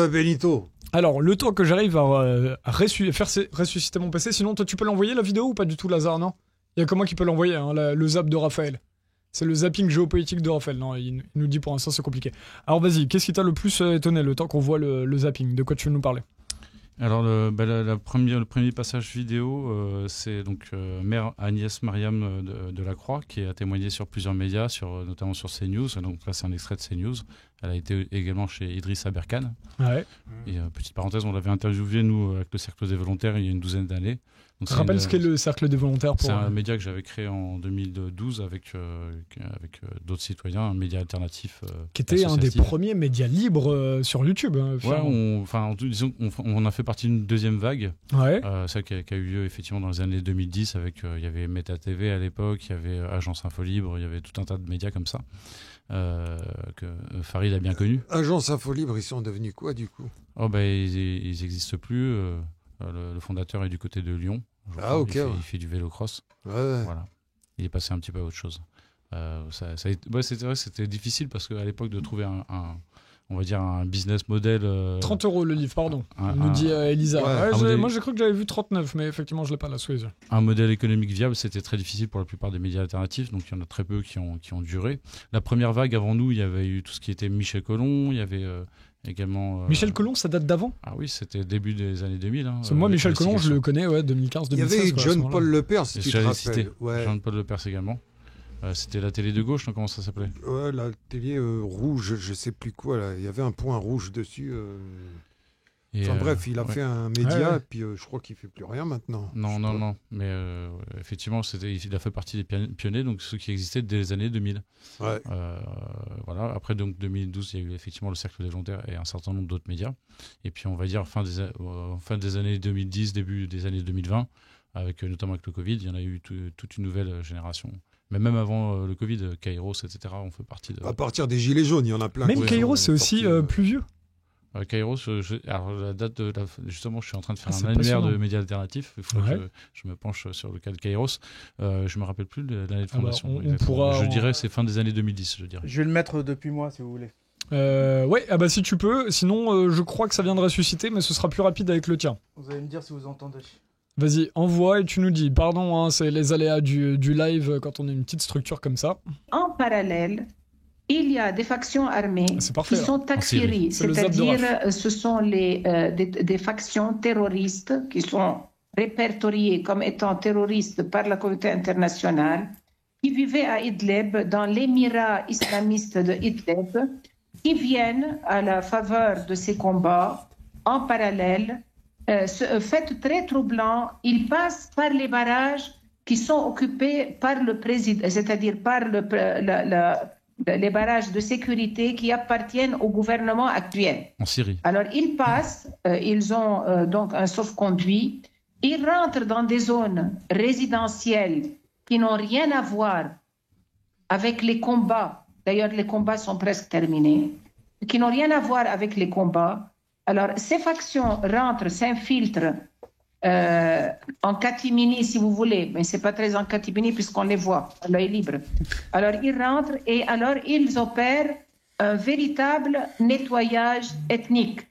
Benito. Alors, le temps que j'arrive à ressusciter mon PC, sinon toi tu peux l'envoyer la vidéo ou pas du tout, Lazare, non? Il y a que moi qui peut l'envoyer, hein, le zap de Raphaël. C'est le zapping géopolitique de Raphaël. Non, il nous dit pour l'instant c'est compliqué. Alors vas-y, qu'est-ce qui t'a le plus étonné le temps qu'on voit le zapping? De quoi tu veux nous parler? Alors le premier passage vidéo, c'est donc mère Agnès Mariam de Lacroix qui a témoigné sur plusieurs médias, notamment sur CNews. Donc là c'est un extrait de CNews. Elle a été également chez Idriss Aberkane. Ouais. Et petite parenthèse, on l'avait interviewé nous avec le Cercle des volontaires il y a une douzaine d'années. Donc, rappelle ce qu'est le Cercle des volontaires. C'est un média que j'avais créé en 2012 avec d'autres citoyens, un média alternatif. Qui était un des premiers médias libres sur YouTube. Disons on a fait partie d'une deuxième vague. Ouais. Celle qui a eu lieu effectivement dans les années 2010 avec il y avait Meta TV à l'époque, il y avait Agence Info Libre, il y avait tout un tas de médias comme ça que Farid a bien connu. Agence Info Libre, ils sont devenus quoi du coup? Ils n'existent plus. Le fondateur est du côté de Lyon. Il fait du vélo-cross. Ouais. Voilà. Il est passé un petit peu à autre chose. C'était difficile parce qu'à l'époque de trouver on va dire un business model. 30 € le livre, pardon. Nous dit Elisa. Moi j'ai cru que j'avais vu 39, mais effectivement je l'ai pas là sous les yeux. Un modèle économique viable, c'était très difficile pour la plupart des médias alternatifs, donc il y en a très peu qui ont duré. La première vague avant nous, il y avait eu tout ce qui était Michel Colomb, il y avait également. Michel Colomb, ça date d'avant? Ah oui, c'était début des années 2000. Moi, Michel Colomb, je le connais, 2015-2016. Il y avait John-Paul Lepers, si tu te rappelles. John-Paul Lepers également. C'était la télé de gauche, non, comment ça s'appelait? Ouais, la télé rouge, je sais plus quoi, là. Il y avait un point rouge dessus. Bref, il a fait un média, et puis je crois qu'il fait plus rien maintenant. Non. Mais effectivement, il a fait partie des pionniers, donc ceux qui existaient dès les années 2000. Ouais. Voilà. Après, donc 2012, il y a eu effectivement le Cercle des volontaires et un certain nombre d'autres médias. Et puis, on va dire fin des années 2010, début des années 2020, notamment avec le Covid, il y en a eu toute une nouvelle génération. Mais même avant le Covid, Kairos, etc., on fait partie de... À partir des Gilets jaunes, il y en a plein. Même Kairos, c'est aussi plus vieux. Kairos, alors la date justement, je suis en train de faire un annuaire de médias alternatifs. Il faut que je me penche sur le cas de Kairos. Je me rappelle plus de l'année de fondation. Je dirais c'est fin des années 2010. Je vais le mettre depuis moi si vous voulez. Si tu peux. Sinon, je crois que ça vient de ressusciter, mais ce sera plus rapide avec le tien. Vous allez me dire si vous entendez. Vas-y, envoie et tu nous dis. Pardon, c'est les aléas du live quand on a une petite structure comme ça. En parallèle, il y a des factions armées qui sont takfiri, c'est-à-dire ce sont des factions terroristes qui sont répertoriées comme étant terroristes par la communauté internationale, qui vivaient à Idlib, dans l'émirat islamiste de Idlib, qui viennent à la faveur de ces combats en parallèle. Fait très troublant, ils passent par les barrages qui sont occupés par le président, c'est-à-dire par les barrages de sécurité qui appartiennent au gouvernement actuel. En Syrie. Alors ils passent, ils ont donc un sauf-conduit, ils rentrent dans des zones résidentielles qui n'ont rien à voir avec les combats. D'ailleurs, les combats sont presque terminés, qui n'ont rien à voir avec les combats. Alors, ces factions rentrent, s'infiltrent en catimini, si vous voulez, mais ce n'est pas très en catimini puisqu'on les voit à l'œil libre. Alors, ils rentrent et alors ils opèrent un véritable nettoyage ethnique.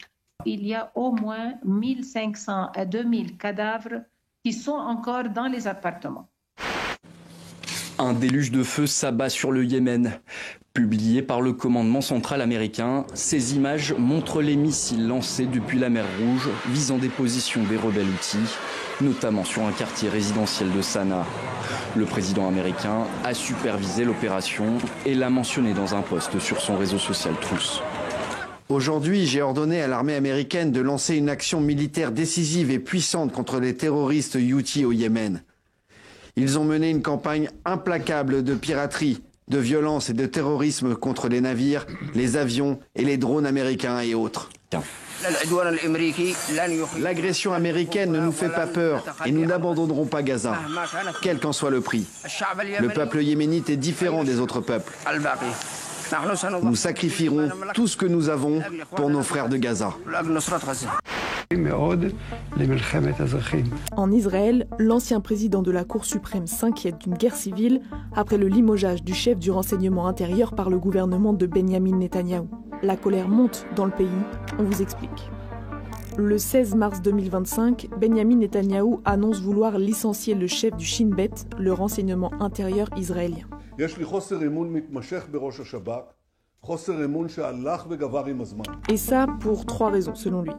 Il y a au moins 1500 à 2000 cadavres qui sont encore dans les appartements. Un déluge de feu s'abat sur le Yémen. Publié par le commandement central américain, ces images montrent les missiles lancés depuis la mer Rouge visant des positions des rebelles houthis, notamment sur un quartier résidentiel de Sanaa. Le président américain a supervisé l'opération et l'a mentionné dans un post sur son réseau social Truth. Aujourd'hui, j'ai ordonné à l'armée américaine de lancer une action militaire décisive et puissante contre les terroristes houthis au Yémen. Ils ont mené une campagne implacable de piraterie, de violence et de terrorisme contre les navires, les avions et les drones américains et autres. L'agression américaine ne nous fait pas peur et nous n'abandonnerons pas Gaza, quel qu'en soit le prix. Le peuple yéménite est différent des autres peuples. Nous sacrifierons tout ce que nous avons pour nos frères de Gaza. En Israël, l'ancien président de la Cour suprême s'inquiète d'une guerre civile après le limogeage du chef du renseignement intérieur par le gouvernement de Benyamin Netanyahou. la colère monte dans le pays. On vous explique. Le 16 mars 2025, Benyamin Netanyahou annonce vouloir licencier le chef du Shin Bet, le renseignement intérieur israélien. Et ça pour 3 raisons selon lui.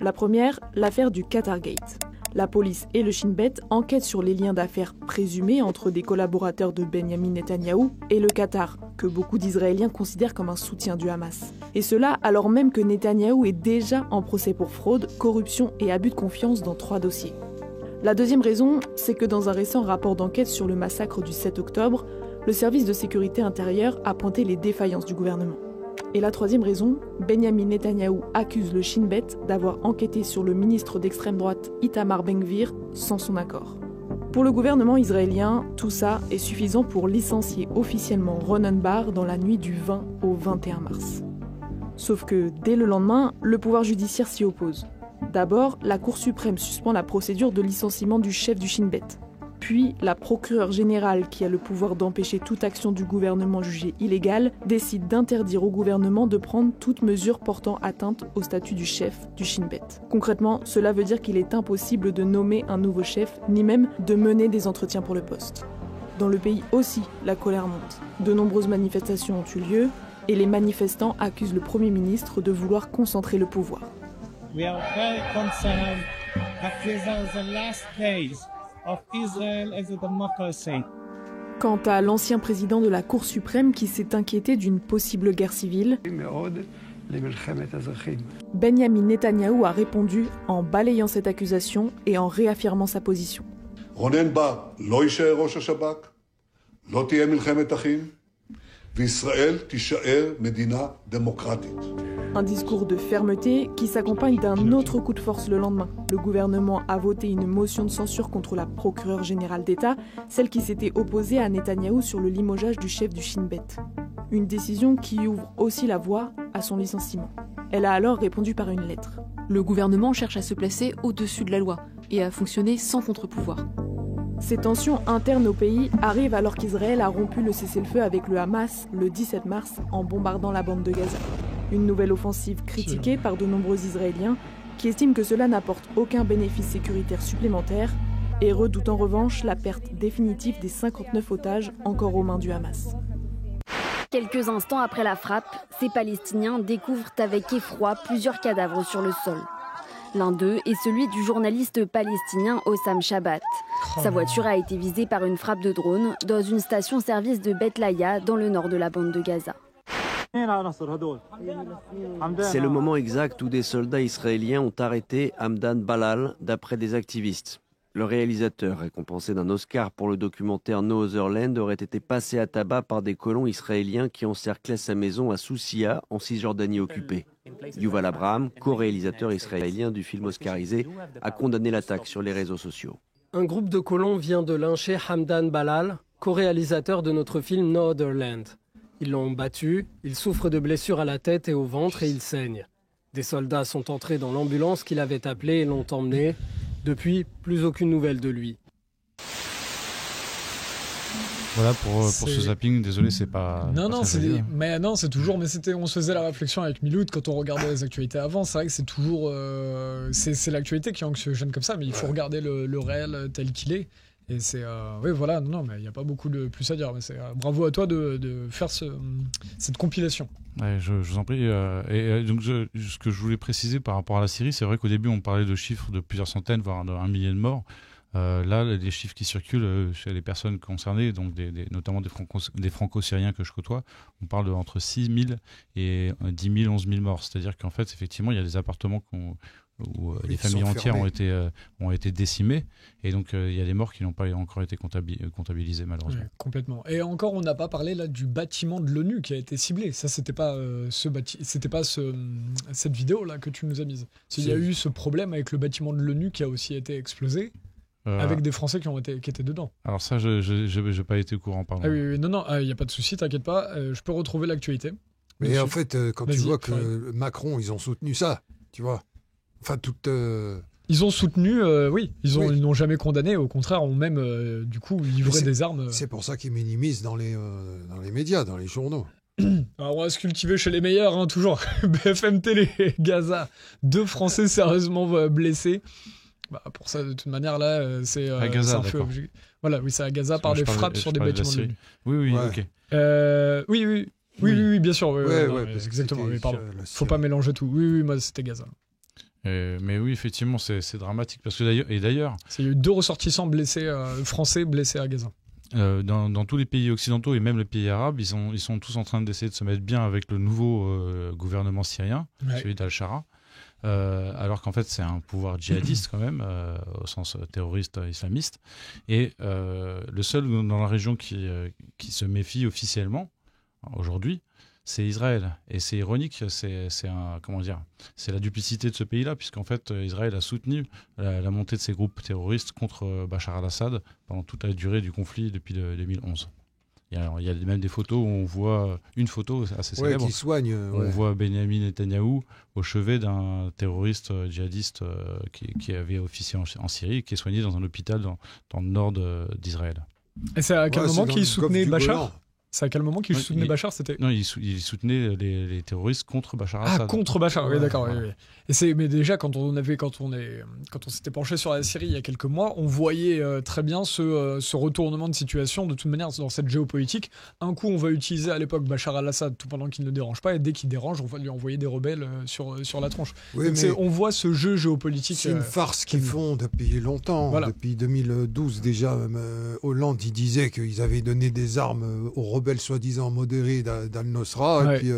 La première, l'affaire du Qatargate. La police et le Shin Bet enquêtent sur les liens d'affaires présumés entre des collaborateurs de Benyamin Netanyahou et le Qatar, que beaucoup d'Israéliens considèrent comme un soutien du Hamas. Et cela alors même que Netanyahou est déjà en procès pour fraude, corruption et abus de confiance dans 3 dossiers. La deuxième raison, c'est que dans un récent rapport d'enquête sur le massacre du 7 octobre, le service de sécurité intérieure a pointé les défaillances du gouvernement. Et la troisième raison, Benyamin Netanyahou accuse le Shin Bet d'avoir enquêté sur le ministre d'extrême droite Itamar Ben-Gvir sans son accord. Pour le gouvernement israélien, tout ça est suffisant pour licencier officiellement Ronen Bar dans la nuit du 20 au 21 mars. Sauf que dès le lendemain, le pouvoir judiciaire s'y oppose. D'abord, la Cour suprême suspend la procédure de licenciement du chef du Shin Bet. Puis, la procureure générale, qui a le pouvoir d'empêcher toute action du gouvernement jugée illégale, décide d'interdire au gouvernement de prendre toute mesure portant atteinte au statut du chef du Shin Bet. Concrètement, cela veut dire qu'il est impossible de nommer un nouveau chef, ni même de mener des entretiens pour le poste. Dans le pays aussi, la colère monte. De nombreuses manifestations ont eu lieu, et les manifestants accusent le Premier ministre de vouloir concentrer le pouvoir. We are very concerned that these are the last days of Israel as a democracy. Quant à l'ancien président de la Cour suprême qui s'est inquiété d'une possible guerre civile, Benyamin Netanyahou a répondu en balayant cette accusation et en réaffirmant sa position. Ronen Bar לא יישאר ראש השב"כ, לא תהיה מלחמת אחים, וישראל תישאר מדינה דמוקרטית. Un discours de fermeté qui s'accompagne d'un autre coup de force le lendemain. Le gouvernement a voté une motion de censure contre la procureure générale d'État, celle qui s'était opposée à Netanyahou sur le limogeage du chef du Shin Bet. Une décision qui ouvre aussi la voie à son licenciement. Elle a alors répondu par une lettre. Le gouvernement cherche à se placer au-dessus de la loi et à fonctionner sans contre-pouvoir. Ces tensions internes au pays arrivent alors qu'Israël a rompu le cessez-le-feu avec le Hamas le 17 mars en bombardant la bande de Gaza. Une nouvelle offensive critiquée par de nombreux Israéliens qui estiment que cela n'apporte aucun bénéfice sécuritaire supplémentaire et redoutent en revanche la perte définitive des 59 otages encore aux mains du Hamas. Quelques instants après la frappe, ces Palestiniens découvrent avec effroi plusieurs cadavres sur le sol. L'un d'eux est celui du journaliste palestinien Hossam Chabat. Sa voiture a été visée par une frappe de drone dans une station-service de Beth Laïa dans le nord de la bande de Gaza. C'est le moment exact où des soldats israéliens ont arrêté Hamdan Balal, d'après des activistes. Le réalisateur, récompensé d'un Oscar pour le documentaire No Other Land, aurait été passé à tabac par des colons israéliens qui encerclaient sa maison à Sousia, en Cisjordanie occupée. Yuval Abraham, co-réalisateur israélien du film oscarisé, a condamné l'attaque sur les réseaux sociaux. Un groupe de colons vient de lyncher Hamdan Balal, co-réalisateur de notre film No Other Land. Ils l'ont battu, il souffre de blessures à la tête et au ventre et il saigne. Des soldats sont entrés dans l'ambulance qu'il avait appelée et l'ont emmené. Depuis, plus aucune nouvelle de lui. Voilà pour ce zapping, désolé, c'est pas. Non, c'est toujours. Mais on se faisait la réflexion avec Miloud quand on regardait les actualités avant. C'est vrai que c'est toujours. C'est l'actualité qui est anxiogène comme ça, mais il faut regarder le réel tel qu'il est. Et c'est. Oui, voilà, non, mais il n'y a pas beaucoup de plus à dire. Mais c'est bravo à toi de faire cette compilation. Ouais, je vous en prie. Donc, ce que je voulais préciser par rapport à la Syrie, c'est vrai qu'au début, on parlait de chiffres de plusieurs centaines, voire de 1 millier de morts. Là, les chiffres qui circulent chez les personnes concernées, donc notamment des franco-syriens que je côtoie, on parle de entre 6 000 et 10 000, 11 000 morts. C'est-à-dire qu'en fait, effectivement, il y a des appartements où les familles entières ont été décimées, et donc il y a des morts qui n'ont pas encore été comptabilisées malheureusement. Ouais, complètement. Et encore, on n'a pas parlé là du bâtiment de l'ONU qui a été ciblé. Ça, c'était pas cette vidéo là que tu nous as mise. Il y a eu ce problème avec le bâtiment de l'ONU qui a aussi été explosé. Avec des Français qui étaient dedans. Alors ça, je n'ai pas été au courant, pardon. Ah oui, non, il n'y a pas de souci, t'inquiète pas, je peux retrouver l'actualité. Mais en fait, quand tu vois que Macron, ils ont soutenu ça, tu vois. Enfin, Ils ont soutenu, oui. Ils n'ont jamais condamné, au contraire, ont même, du coup, livré des armes. C'est pour ça qu'ils minimisent dans les médias, dans les journaux. Alors on va se cultiver chez les meilleurs, hein, toujours. BFM Télé, Gaza, 2 Français sérieusement blessés. Bah, pour ça, de toute manière, là, c'est à Gaza, un feu. Voilà, oui, c'est à Gaza par des frappes sur des bâtiments de l'ONU. Oui, ok. Oui, bien sûr. Exactement. Pardon. Faut pas mélanger tout. Oui, moi, c'était Gaza. Mais oui, effectivement, c'est dramatique. Parce que d'ailleurs. Il y a eu 2 ressortissants blessés, français blessés à Gaza. Dans tous les pays occidentaux et même les pays arabes, ils sont tous en train d'essayer de se mettre bien avec le nouveau gouvernement syrien, celui d'Al-Shara. Alors qu'en fait c'est un pouvoir djihadiste quand même, au sens terroriste islamiste, et le seul dans la région qui se méfie officiellement aujourd'hui, c'est Israël. Et c'est ironique, c'est la duplicité de ce pays-là, puisqu'en fait Israël a soutenu la montée de ces groupes terroristes contre Bachar al-Assad pendant toute la durée du conflit depuis 2011. Il y a même des photos où on voit une photo assez célèbre qui soigne, où on voit Benyamin Netanyahou au chevet d'un terroriste djihadiste qui avait officié en Syrie et qui est soigné dans un hôpital dans le nord d'Israël. Et c'est à quel moment qu'il soutenait Bachar ? C'est à quel moment qu'il soutenait Bachar, c'était... Non, il soutenait les terroristes contre Bachar al-Assad. Ah, contre Bachar, oui, d'accord. Oui. Et mais déjà, quand on s'était penché sur la Syrie il y a quelques mois, on voyait très bien ce retournement de situation. De toute manière, dans cette géopolitique, un coup, on va utiliser à l'époque Bachar al-Assad tout pendant qu'il ne dérange pas, et dès qu'il dérange, on va lui envoyer des rebelles sur la tronche. Oui, donc on voit ce jeu géopolitique. C'est une farce qu'ils font depuis longtemps. Voilà. Depuis 2012, déjà, Hollande, il disait qu'ils avaient donné des armes aux rebelles soi-disant modérés d'Al-Nosra. Ouais. Et puis,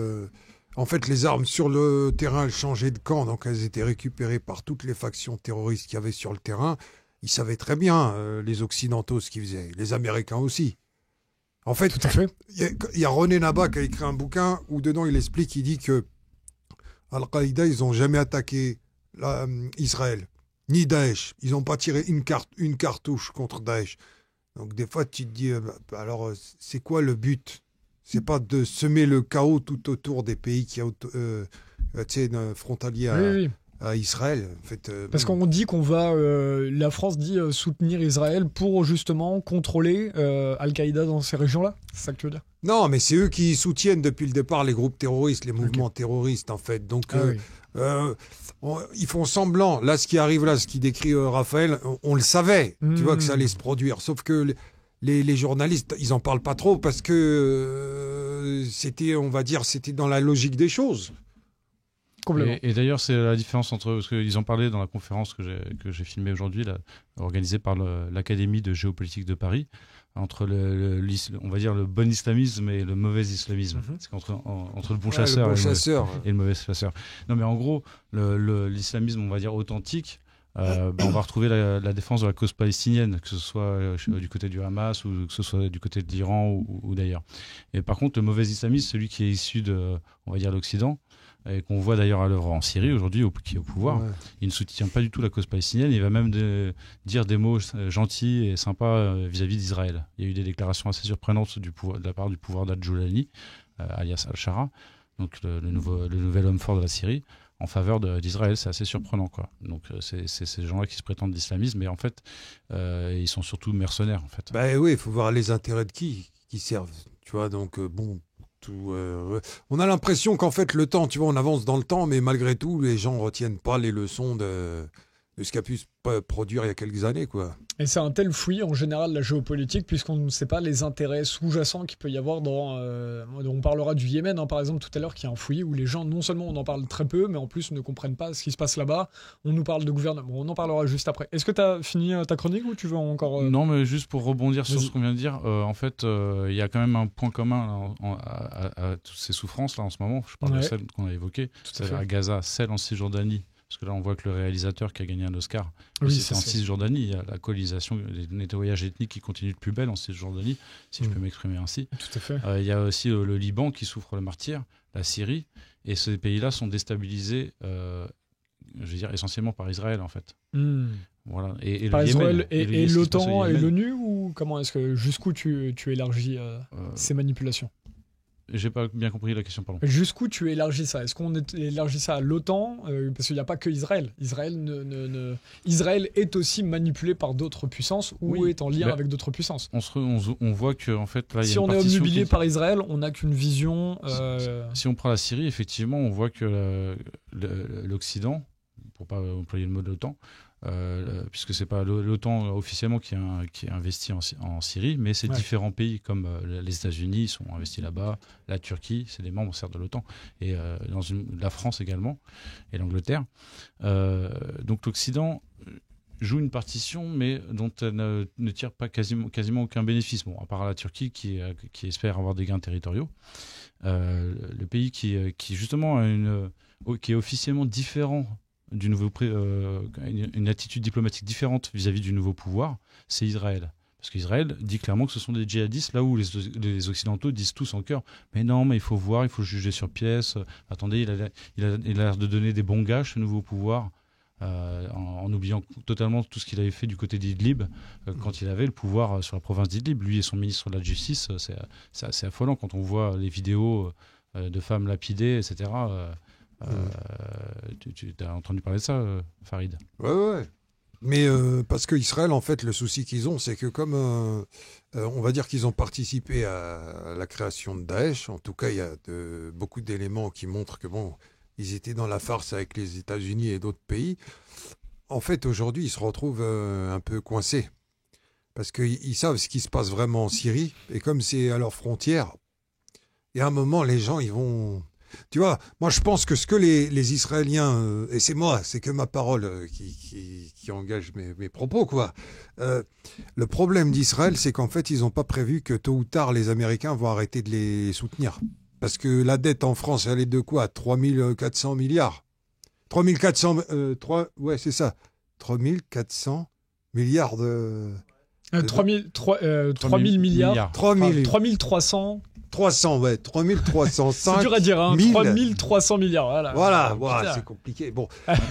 en fait, les armes sur le terrain, elles changeaient de camp, donc elles étaient récupérées par toutes les factions terroristes qu'il y avait sur le terrain. Ils savaient très bien, les Occidentaux, ce qu'ils faisaient, les Américains aussi. En fait, tout à fait. Il y a René Naba qui a écrit un bouquin où dedans il explique, il dit que Al-Qaïda, ils n'ont jamais attaqué Israël, ni Daesh. Ils n'ont pas tiré une cartouche contre Daesh. Donc des fois, tu te dis, alors c'est quoi le but ? C'est pas de semer le chaos tout autour des pays qui frontaliers à Israël. En fait, parce qu'on dit qu'on va, la France dit soutenir Israël pour justement contrôler Al-Qaïda dans ces régions-là. C'est ça que tu veux dire ? Non, mais c'est eux qui soutiennent depuis le départ les groupes terroristes, les mouvements terroristes en fait. Donc ils font semblant. Là, ce qui arrive là, ce qui décrit Raphaël, on le savait. Tu vois que ça allait se produire. Sauf que les journalistes, ils en parlent pas trop parce que c'était dans la logique des choses. Et d'ailleurs, c'est la différence entre parce qu'ils en parlaient dans la conférence que j'ai filmée aujourd'hui, organisée par l'Académie de géopolitique de Paris, entre on va dire le bon islamisme et le mauvais islamisme. C'est entre le bon chasseur, et le mauvais chasseur. Non, mais en gros, l'islamisme, on va dire authentique. On va retrouver la défense de la cause palestinienne, que ce soit du côté du Hamas ou que ce soit du côté de l'Iran ou d'ailleurs. Et par contre, le mauvais islamisme, celui qui est issu de, on va dire, l'Occident, et qu'on voit d'ailleurs à l'œuvre en Syrie aujourd'hui, qui est au pouvoir, il ne soutient pas du tout la cause palestinienne. Il va même dire des mots gentils et sympas vis-à-vis d'Israël. Il y a eu des déclarations assez surprenantes de la part du pouvoir d'Al-Joulani, alias Al-Shara, donc le nouvel homme fort de la Syrie, en faveur d'Israël. C'est assez surprenant, quoi. Donc c'est ces gens-là qui se prétendent d'islamisme, mais en fait ils sont surtout mercenaires en fait. Bah oui, il faut voir les intérêts de qui servent, tu vois. Donc on a l'impression qu'en fait le temps, tu vois, on avance dans le temps, mais malgré tout les gens retiennent pas les leçons de ce qu'a pu se produire il y a quelques années, quoi. Et c'est un tel fouillis en général la géopolitique, puisqu'on ne sait pas les intérêts sous-jacents qu'il peut y avoir dans... on parlera du Yémen, par exemple, tout à l'heure, qui est un fouillis où les gens, non seulement on en parle très peu, mais en plus ne comprennent pas ce qui se passe là-bas. On nous parle de gouvernement. Bon, on en parlera juste après. Est-ce que tu as fini ta chronique ou tu veux encore... Non, mais juste pour rebondir sur ce qu'on vient de dire, en fait, il y a quand même un point commun à toutes ces souffrances là en ce moment. Je parle de celle qu'on a évoquée, c'est à Gaza, celle en Cisjordanie. Parce que là, on voit que le réalisateur qui a gagné un Oscar, c'est en Cisjordanie. Il y a la colonisation, les nettoyages ethniques qui continuent de plus belle en Cisjordanie, si je peux m'exprimer ainsi. Tout à fait. Il y a aussi le Liban qui souffre le martyre, la Syrie, et ces pays-là sont déstabilisés, je veux dire, essentiellement par Israël, en fait. Voilà. Et par le Israël Yémen, et l'OTAN et l'ONU, ou comment est-ce que jusqu'où tu élargis ces manipulations ? J'ai pas bien compris la question, pardon. Jusqu'où tu élargis ça? Est-ce qu'on élargit ça à l'OTAN? Parce qu'il n'y a pas que Israël. Israël est aussi manipulé par d'autres puissances ou est en lien avec d'autres puissances. On voit que en fait, là, si on est obnubilé par Israël, on n'a qu'une vision... Si on prend la Syrie, effectivement, on voit que l'Occident, pour pas employer le mot de l'OTAN, puisque c'est pas l'OTAN officiellement qui est investi en Syrie, mais c'est différents pays comme les États-Unis sont investis là-bas, la Turquie, c'est des membres certes de l'OTAN, et la France également, et l'Angleterre. Donc l'Occident joue une partition, mais dont elle ne tire pas quasiment aucun bénéfice. Bon, à part la Turquie qui espère avoir des gains territoriaux. Le pays qui justement qui est officiellement différent du nouveau une attitude diplomatique différente vis-à-vis du nouveau pouvoir, c'est Israël. Parce qu'Israël dit clairement que ce sont des djihadistes, là où les Occidentaux disent tous en chœur « Mais non, mais il faut voir, il faut juger sur pièce. Attendez, il a l'air de donner des bons gages, ce nouveau pouvoir. » En oubliant totalement tout ce qu'il avait fait du côté d'Idlib quand il avait le pouvoir sur la province d'Idlib. Lui et son ministre de la Justice, c'est assez affolant quand on voit les vidéos de femmes lapidées, etc. Tu as entendu parler de ça, Farid? Ouais. Mais parce qu'Israël, en fait, le souci qu'ils ont, c'est que comme on va dire qu'ils ont participé à la création de Daesh, en tout cas, il y a beaucoup d'éléments qui montrent que ils étaient dans la farce avec les États-Unis et d'autres pays. En fait, aujourd'hui, ils se retrouvent un peu coincés. Parce qu'ils savent ce qui se passe vraiment en Syrie. Et comme c'est à leur frontière, il y a un moment, les gens, ils vont... Tu vois, moi, je pense que ce que les Israéliens... et c'est que ma parole qui engage mes propos, quoi. Le problème d'Israël, c'est qu'en fait, ils n'ont pas prévu que tôt ou tard, les Américains vont arrêter de les soutenir. Parce que la dette en France, elle est de quoi? 3400 milliards. 3400... ouais, c'est ça. 3400 milliards de... 3000 milliards. 3300... 3305. C'est dur à dire, hein. 3300 milliards. Voilà, c'est compliqué. Bon.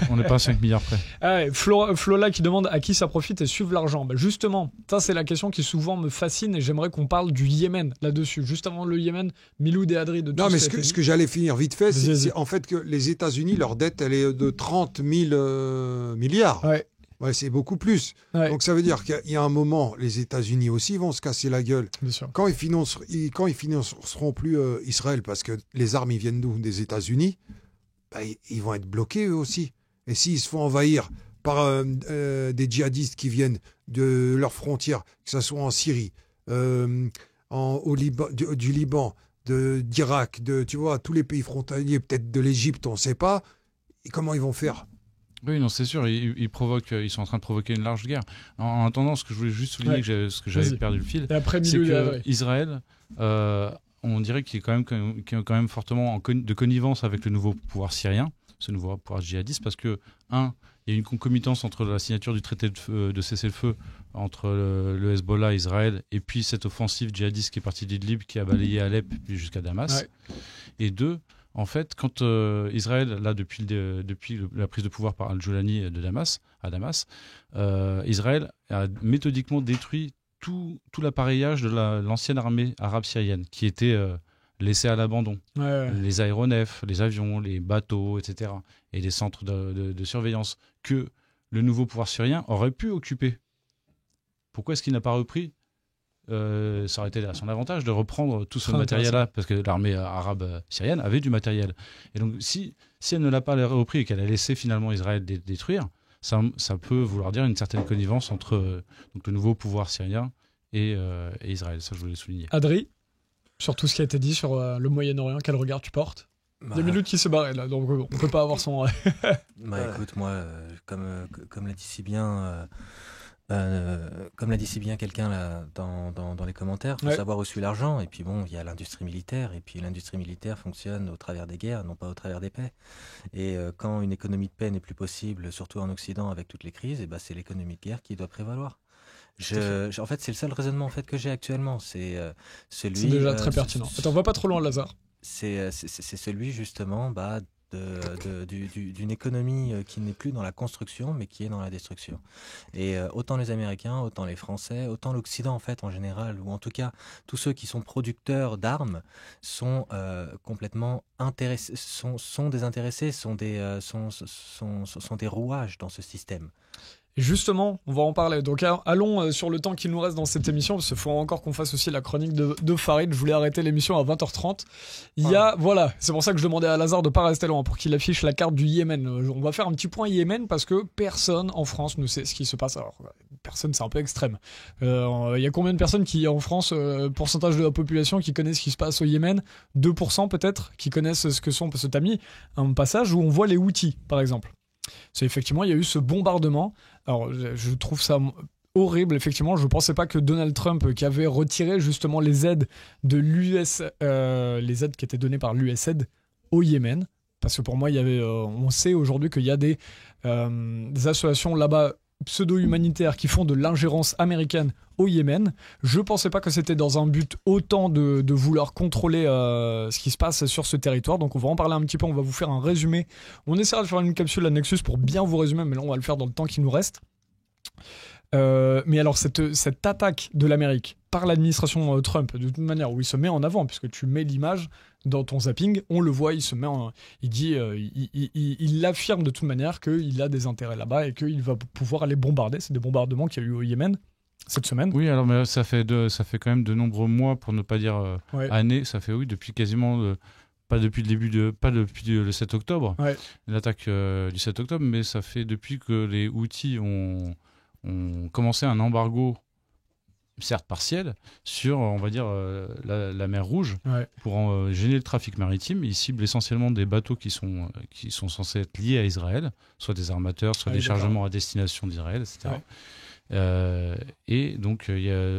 On n'est pas à 5 milliards près. Flola qui demande à qui ça profite et suivre l'argent. Justement, ça c'est la question qui souvent me fascine et j'aimerais qu'on parle du Yémen là-dessus. Juste avant le Yémen, Miloud et Adri de tout. Non, mais ce que j'allais finir vite fait, c'est en fait que les États-Unis, leur dette, elle est de 30 000 milliards. Ouais, c'est beaucoup plus. Ouais. Donc ça veut dire qu'il y a un moment, les États-Unis aussi vont se casser la gueule. Bien sûr. Quand ils financeront plus Israël, parce que les armes ils viennent d'où? Des États-Unis, ils vont être bloqués eux aussi. Et s'ils se font envahir par des djihadistes qui viennent de leurs frontières, que ce soit en Syrie, au Liban, du Liban, d'Irak, tu vois, tous les pays frontaliers, peut-être de l'Égypte, on ne sait pas, et comment ils vont faire? Oui, non, c'est sûr, ils sont en train de provoquer une large guerre. En attendant, ce que je voulais juste souligner, ce que j'avais perdu le fil, c'est qu'Israël, on dirait qu'il est quand même fortement de connivence avec le nouveau pouvoir syrien, ce nouveau pouvoir djihadiste, parce que, il y a une concomitance entre la signature du traité de cessez-le-feu entre le Hezbollah, Israël, et puis cette offensive djihadiste qui est partie d'Idlib, qui a balayé Alep, puis jusqu'à Damas. Ouais. Et deux, en fait, quand Israël, là, depuis la prise de pouvoir par Al-Jolani à Damas, Israël a méthodiquement détruit tout l'appareillage de l'ancienne armée arabe syrienne, qui était laissée à l'abandon. Ouais. Les aéronefs, les avions, les bateaux, etc. Et les centres de surveillance que le nouveau pouvoir syrien aurait pu occuper. Pourquoi est-ce qu'il n'a pas repris ? Ça aurait été à son avantage de reprendre tout ce matériel-là, parce que l'armée arabe syrienne avait du matériel. Et donc, si elle ne l'a pas repris et qu'elle a laissé finalement Israël détruire, ça peut vouloir dire une certaine connivence entre donc, le nouveau pouvoir syrien et Israël. Ça, je voulais le souligner. Adri, sur tout ce qui a été dit sur le Moyen-Orient, quel regard tu portes? Il y a Miloud qui se barrait là, donc on peut pas avoir son... Écoute, moi, comme l'a dit si bien... comme l'a dit si bien quelqu'un là dans les commentaires, il faut savoir où suit l'argent. Et puis bon, il y a l'industrie militaire. Et puis l'industrie militaire fonctionne au travers des guerres, non pas au travers des paix. Et quand une économie de paix n'est plus possible, surtout en Occident avec toutes les crises, et c'est l'économie de guerre qui doit prévaloir. En fait, c'est le seul raisonnement en fait que j'ai actuellement. C'est celui. C'est déjà très pertinent. On va pas trop loin, Lazare. C'est celui justement d'une économie qui n'est plus dans la construction, mais qui est dans la destruction. Et autant les Américains, autant les Français, autant l'Occident en fait en général, ou en tout cas tous ceux qui sont producteurs d'armes sont complètement intéressés, sont désintéressés, sont des rouages dans ce système. Et justement, on va en parler. Donc allons sur le temps qu'il nous reste dans cette émission, parce qu'il faut encore qu'on fasse aussi la chronique de Farid. Je voulais arrêter l'émission à 20h30. Voilà, c'est pour ça que je demandais à Lazare de pas rester loin pour qu'il affiche la carte du Yémen. On va faire un petit point Yémen parce que personne en France ne sait ce qui se passe. Alors, personne, c'est un peu extrême. Il y a combien de personnes qui, en France, pourcentage de la population qui connaissent ce qui se passe au Yémen ? 2% peut-être, qui connaissent ce que sont, parce que t'as mis un passage où on voit les Houthis, par exemple. C'est effectivement, il y a eu ce bombardement. Alors, je trouve ça horrible, effectivement. Je ne pensais pas que Donald Trump, qui avait retiré justement les aides de l'US, les aides qui étaient données par l'USAID au Yémen, parce que pour moi, il y avait, on sait aujourd'hui qu'il y a des associations là-bas pseudo-humanitaires qui font de l'ingérence américaine au Yémen. Je ne pensais pas que c'était dans un but autant de vouloir contrôler ce qui se passe sur ce territoire. Donc on va en parler un petit peu, on va vous faire un résumé. On essaiera de faire une capsule à Nexus pour bien vous résumer, mais là on va le faire dans le temps qui nous reste. Mais alors cette attaque de l'Amérique par l'administration Trump, de toute manière, où il se met en avant, puisque tu mets l'image dans ton zapping, on le voit, il affirme de toute manière qu'il a des intérêts là-bas et qu'il va pouvoir aller bombarder. C'est des bombardements qu'il y a eu au Yémen cette semaine. Oui, alors mais ça fait quand même de nombreux mois, pour ne pas dire années. Ça fait depuis quasiment pas depuis le 7 octobre, l'attaque du 7 octobre, mais ça fait depuis que les Houthis ont commencé un embargo, certes partiel, sur, on va dire, la mer Rouge, pour gêner le trafic maritime. Ils ciblent essentiellement des bateaux qui sont censés être liés à Israël, soit des armateurs, soit des chargements à destination d'Israël, etc. Et donc,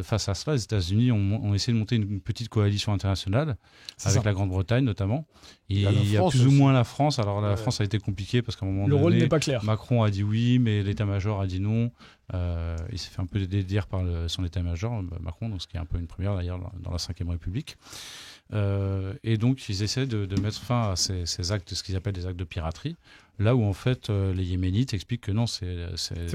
face à cela, les États-Unis ont essayé de monter une petite coalition internationale, avec la Grande-Bretagne notamment. Et il y a plus ou moins la France. Alors la France a été compliquée parce qu'à un moment donné, rôle n'est pas clair. Macron a dit oui, mais l'état-major a dit non. Il s'est fait un peu dédire par son état-major, Macron, donc ce qui est un peu une première d'ailleurs dans la Ve République. Et donc ils essaient de mettre fin à ces actes, ce qu'ils appellent des actes de piraterie, là où en fait les Yéménites expliquent que non, c'est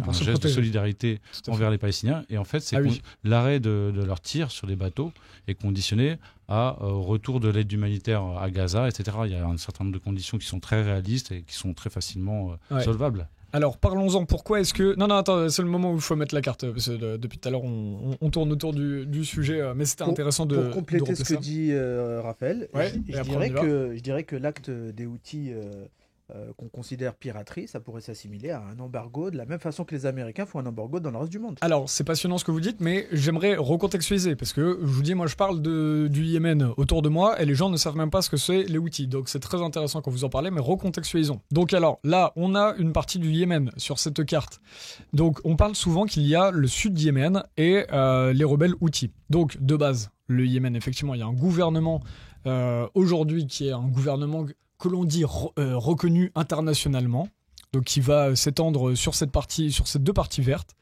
un geste de solidarité envers les Palestiniens, et en fait c'est l'arrêt de leurs tirs sur des bateaux est conditionné au retour de l'aide humanitaire à Gaza, etc. Il y a un certain nombre de conditions qui sont très réalistes et qui sont très facilement solvables. Alors parlons-en, pourquoi est-ce que... Non, attends, c'est le moment où il faut mettre la carte, parce que depuis tout à l'heure on tourne autour du sujet, mais c'était intéressant de... Pour compléter ce que dit Raphaël, je dirais que l'acte des Houthis qu'on considère piraterie, ça pourrait s'assimiler à un embargo, de la même façon que les Américains font un embargo dans le reste du monde. Alors, c'est passionnant ce que vous dites, mais j'aimerais recontextualiser, parce que je vous dis, moi je parle du Yémen autour de moi, et les gens ne savent même pas ce que c'est les Houthis, donc c'est très intéressant quand vous en parlez, mais recontextualisons. Donc alors, là, on a une partie du Yémen sur cette carte. Donc, on parle souvent qu'il y a le sud du Yémen et les rebelles Houthis. Donc, de base, le Yémen, effectivement, il y a un gouvernement aujourd'hui qui est un gouvernement que l'on dit reconnu internationalement, donc qui va s'étendre sur ces deux parties vertes.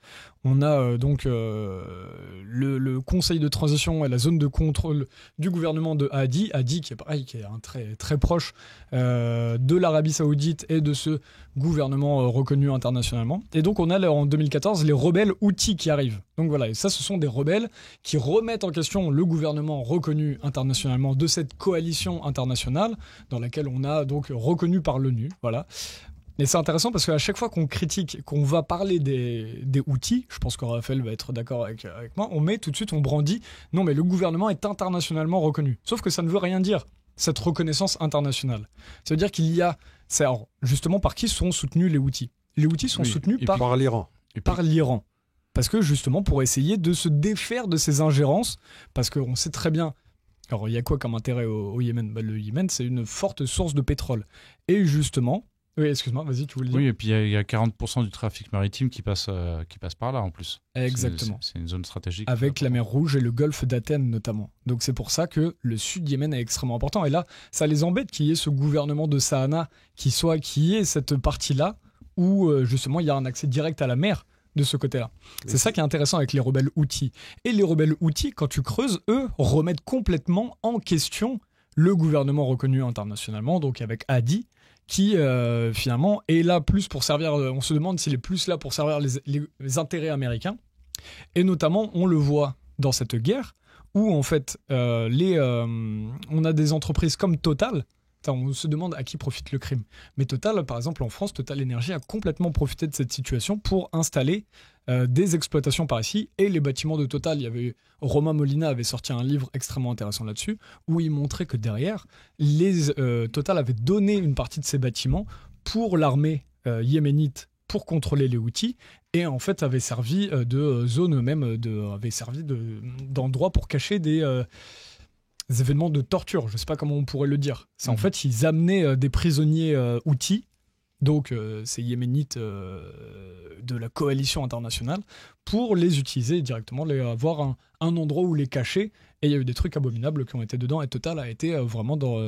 On a donc le conseil de transition et la zone de contrôle du gouvernement de Hadi qui est pareil, qui est un très très proche de l'Arabie Saoudite et de ce gouvernement reconnu internationalement. Et donc on a en 2014 les rebelles Houthis qui arrivent. Donc voilà, et ça ce sont des rebelles qui remettent en question le gouvernement reconnu internationalement de cette coalition internationale dans laquelle on a donc reconnu par l'ONU. Voilà. Et c'est intéressant parce qu'à chaque fois qu'on critique, qu'on va parler des Houthis, je pense que Raphaël va être d'accord avec moi, on brandit, non mais le gouvernement est internationalement reconnu. Sauf que ça ne veut rien dire, cette reconnaissance internationale. Ça veut dire qu'il y a... Alors, justement, par qui sont soutenus les Houthis ? Les Houthis sont soutenus par l'Iran. Par l'Iran. Parce que justement, pour essayer de se défaire de ces ingérences, parce qu'on sait très bien... Alors, il y a quoi comme intérêt au Yémen ? Le Yémen, c'est une forte source de pétrole. Et justement... Oui, excuse-moi, vas-y, tu voulais dire. Oui, et puis il y a 40% du trafic maritime qui passe par là en plus. Exactement. C'est une zone stratégique. Avec la mer Rouge et le golfe d'Athènes notamment. Donc c'est pour ça que le sud Yémen est extrêmement important. Et là, ça les embête qu'il y ait ce gouvernement de Sahana qui ait cette partie-là où justement il y a un accès direct à la mer de ce côté-là. C'est ça qui est intéressant avec les rebelles Houthis. Et les rebelles Houthis, quand tu creuses, eux, remettent complètement en question le gouvernement reconnu internationalement, donc avec Hadi, qui finalement est là plus pour servir, on se demande s'il est plus là pour servir les intérêts américains, et notamment on le voit dans cette guerre où en fait on a des entreprises comme Total. On se demande à qui profite le crime. Mais Total, par exemple, en France, Total Energy a complètement profité de cette situation pour installer des exploitations par ici. Et les bâtiments de Total, Romain Molina avait sorti un livre extrêmement intéressant là-dessus, où il montrait que derrière, Total avait donné une partie de ces bâtiments pour l'armée yéménite pour contrôler les Houthis, et en fait avait servi de zone même, avait servi d'endroit pour cacher des événements de torture, je ne sais pas comment on pourrait le dire. C'est en fait, ils amenaient des prisonniers Houthis, donc ces Yéménites de la coalition internationale, pour les utiliser directement, avoir un endroit où les cacher. Et il y a eu des trucs abominables qui ont été dedans, et Total a été vraiment dans...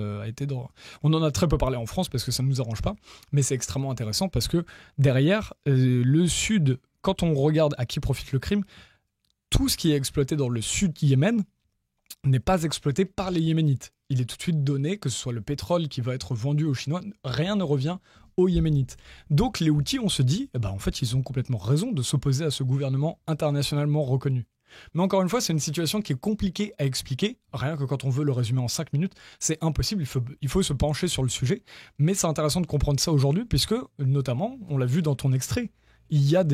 On en a très peu parlé en France parce que ça ne nous arrange pas, mais c'est extrêmement intéressant parce que derrière, le Sud, quand on regarde à qui profite le crime, tout ce qui est exploité dans le Sud Yémen n'est pas exploité par les Yéménites. Il est tout de suite donné, que ce soit le pétrole qui va être vendu aux Chinois, rien ne revient aux Yéménites. Donc les Houthis, on se dit, en fait, ils ont complètement raison de s'opposer à ce gouvernement internationalement reconnu. Mais encore une fois, c'est une situation qui est compliquée à expliquer. Rien que quand on veut le résumer en 5 minutes, c'est impossible, il faut se pencher sur le sujet. Mais c'est intéressant de comprendre ça aujourd'hui, puisque, notamment, on l'a vu dans ton extrait, il y a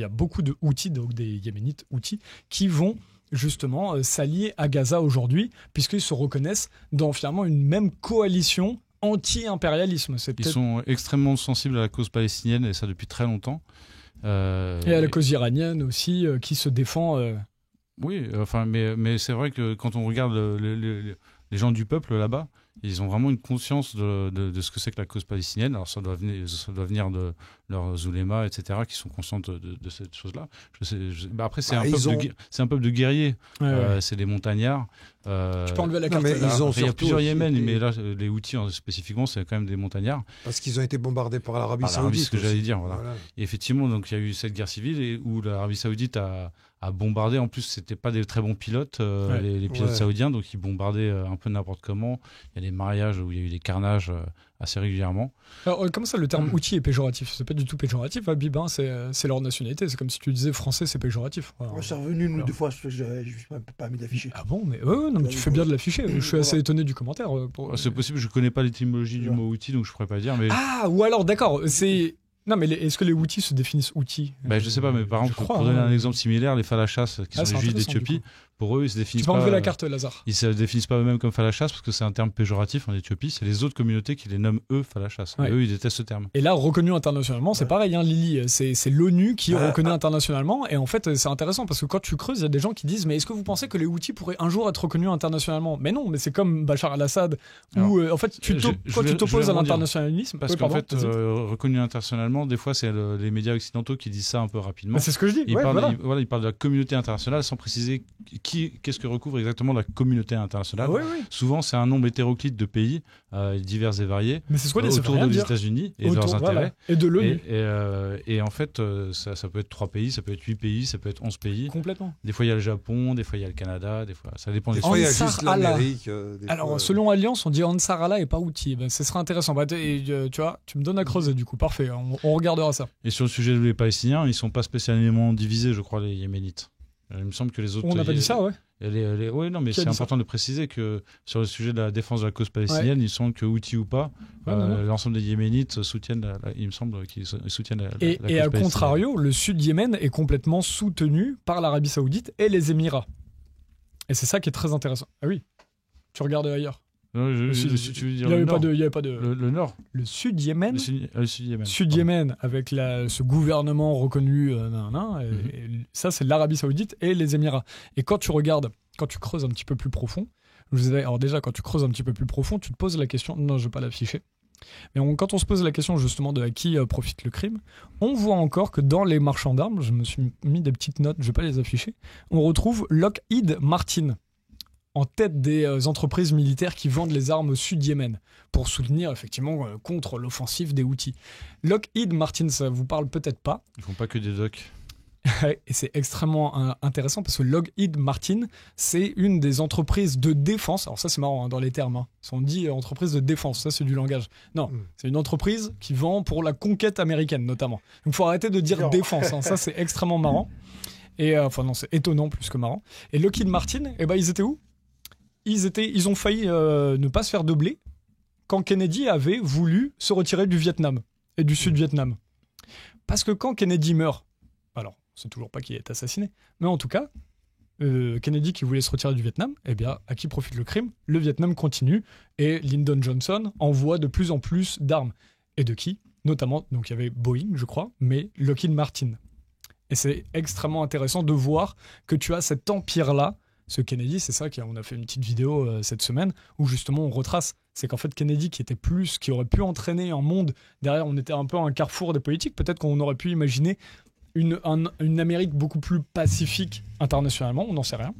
beaucoup de Houthis, donc des Yéménites Houthis, qui vont justement s'allier à Gaza aujourd'hui, puisqu'ils se reconnaissent dans finalement une même coalition anti-impérialisme. Ils sont extrêmement sensibles à la cause palestinienne, et ça depuis très longtemps. Et à la cause iranienne aussi, qui se défend. Oui, mais c'est vrai que quand on regarde les gens du peuple là-bas, ils ont vraiment une conscience de ce que c'est que la cause palestinienne. Alors ça doit venir de leurs oulémas, etc., qui sont conscients de cette chose-là. Après, c'est un peuple de guerriers. C'est des montagnards. Tu peux enlever la carte. Il y a plusieurs Yémen, mais là, les Houthis spécifiquement, c'est quand même des montagnards. Parce qu'ils ont été bombardés par l'Arabie Saoudite. C'est ce que j'allais dire. Voilà. Et effectivement, donc il y a eu cette guerre civile où l'Arabie Saoudite a bombardé. En plus, c'était pas des très bons pilotes, les pilotes saoudiens, donc ils bombardaient un peu n'importe comment. Il y a des mariages où il y a eu des carnages assez régulièrement. Alors, comment ça, le terme outil est péjoratif? C'est pas du tout péjoratif, Habib, c'est leur nationalité. C'est comme si tu disais français, c'est péjoratif. Moi, c'est revenu une ou deux fois, je ne suis pas mis d'afficher. Ah bon, mais non, mais tu fais bien de l'afficher. Je suis assez étonné du commentaire. C'est possible, je connais pas l'étymologie du mot outil, donc je pourrais pas dire. Mais... Ah, ou alors, d'accord, c'est... Non, mais est-ce que les Houthis se définissent outils? Je sais pas, mais par exemple, pour donner un exemple similaire, les falachas, qui sont les juifs d'Éthiopie, pour eux, ils se définissent pas. Tu peux enlever la carte, Lazare. Ils se définissent pas eux-mêmes comme falachas parce que c'est un terme péjoratif en Éthiopie. C'est les autres communautés qui les nomment eux falachas. Et eux, ils détestent ce terme. Et là, reconnu internationalement, c'est pareil, Lily. C'est l'ONU qui reconnaît internationalement. Et en fait, c'est intéressant parce que quand tu creuses, il y a des gens qui disent mais est-ce que vous pensez que les Houthis pourraient un jour être reconnus internationalement? Mais non, mais c'est comme Bachar al-Assad où en fait, quand tu t'opposes à l'internationalisme, parce qu'en fait, reconnu internationalement, des fois, c'est les médias occidentaux qui disent ça un peu rapidement. C'est ce que je dis. Ils parlent de la communauté internationale sans préciser qu'est-ce que recouvre exactement la communauté internationale. Souvent, c'est un nombre hétéroclite de pays divers et variés autour des États-Unis et de leurs intérêts. Et de l'ONU. Et en fait, ça peut être 3 pays, ça peut être 8 pays, ça peut être 11 pays. Complètement. Des fois, il y a le Japon, des fois, il y a le Canada, des fois, ça dépend des fois. Il y a juste l'Amérique. Alors, selon Alliance, on dit Ansar Allah et pas Houthi. Ce serait intéressant. Tu vois, tu me donnes à creuser du coup. Parfait, on regardera ça. Et sur le sujet des Palestiniens, ils sont pas spécialement divisés, je crois, les Yéménites. Il me semble que les autres... On n'a pas dit ça, ouais. Oui, non, mais c'est important de préciser que sur le sujet de la défense de la cause palestinienne, ils sont que Houthis ou pas, l'ensemble des Yéménites soutiennent, il me semble qu'ils soutiennent la cause palestinienne. Et à contrario, le sud Yémen est complètement soutenu par l'Arabie Saoudite et les Émirats. Et c'est ça qui est très intéressant. Ah oui, tu regardes ailleurs. Non, tu veux dire il n'y avait pas de... Le nord. Le sud Yémen. Le sud Yémen. Sud Yémen, avec ce gouvernement reconnu, et ça c'est l'Arabie Saoudite et les Émirats. Et quand tu creuses un petit peu plus profond, alors déjà quand tu creuses un petit peu plus profond, tu te poses la question, non je ne vais pas l'afficher, mais quand on se pose la question justement de à qui profite le crime, on voit encore que dans les marchands d'armes, je me suis mis des petites notes, je ne vais pas les afficher, on retrouve Lockheed Martin en tête des entreprises militaires qui vendent les armes au sud Yémen, pour soutenir effectivement contre l'offensive des Houthis. Lockheed Martin, ça vous parle peut-être pas. Ils font pas que des docks. Et c'est extrêmement intéressant parce que Lockheed Martin, c'est une des entreprises de défense. Alors ça, c'est marrant dans les termes. Hein. On dit entreprise de défense, ça c'est du langage. Non, c'est une entreprise qui vend pour la conquête américaine notamment. Donc il faut arrêter de dire défense. Hein. Ça, c'est extrêmement marrant. Et enfin non, c'est étonnant plus que marrant. Et Lockheed Martin, ils étaient où ? Ils ont failli ne pas se faire doubler quand Kennedy avait voulu se retirer du Vietnam et du Sud-Vietnam. Parce que quand Kennedy meurt, alors c'est toujours pas qu'il est assassiné, mais en tout cas, Kennedy qui voulait se retirer du Vietnam, à qui profite le crime ? Le Vietnam continue et Lyndon Johnson envoie de plus en plus d'armes. Et de qui ? Notamment, donc il y avait Boeing, je crois, mais Lockheed Martin. Et c'est extrêmement intéressant de voir que tu as cet empire-là. Ce Kennedy, c'est ça on a fait une petite vidéo cette semaine où justement on retrace. C'est qu'en fait Kennedy qui aurait pu entraîner un monde, derrière on était un peu à un carrefour des politiques, peut-être qu'on aurait pu imaginer une Amérique beaucoup plus pacifique internationalement, on n'en sait rien.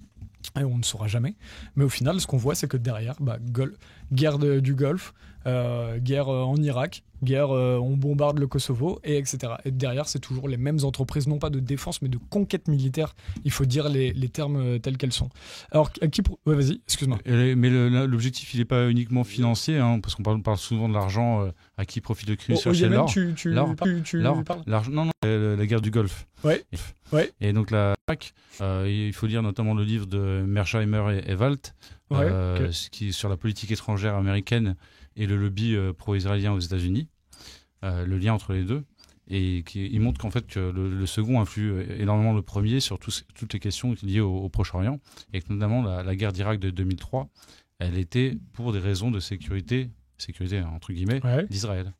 Et on ne saura jamais. Mais au final, ce qu'on voit, c'est que derrière, guerre du Golfe, guerre en Irak, guerre on bombarde le Kosovo, et etc. Et derrière, c'est toujours les mêmes entreprises, non pas de défense, mais de conquête militaire. Il faut dire les termes tels qu'elles sont. Alors, ouais, vas-y, excuse-moi. Mais l'objectif, il n'est pas uniquement financier, hein, parce qu'on parle souvent de l'argent à qui profite le crime sur l'or. L'argent, non, la guerre du Golfe. Ouais. Et donc il faut lire notamment le livre de Mearsheimer et Walt, qui sur la politique étrangère américaine et le lobby pro-israélien aux États-Unis, le lien entre les deux, et il montre qu'en fait que le second influe énormément le premier sur toutes les questions liées au Proche-Orient, et que notamment la guerre d'Irak de 2003, elle était pour des raisons de sécurité entre guillemets, d'Israël.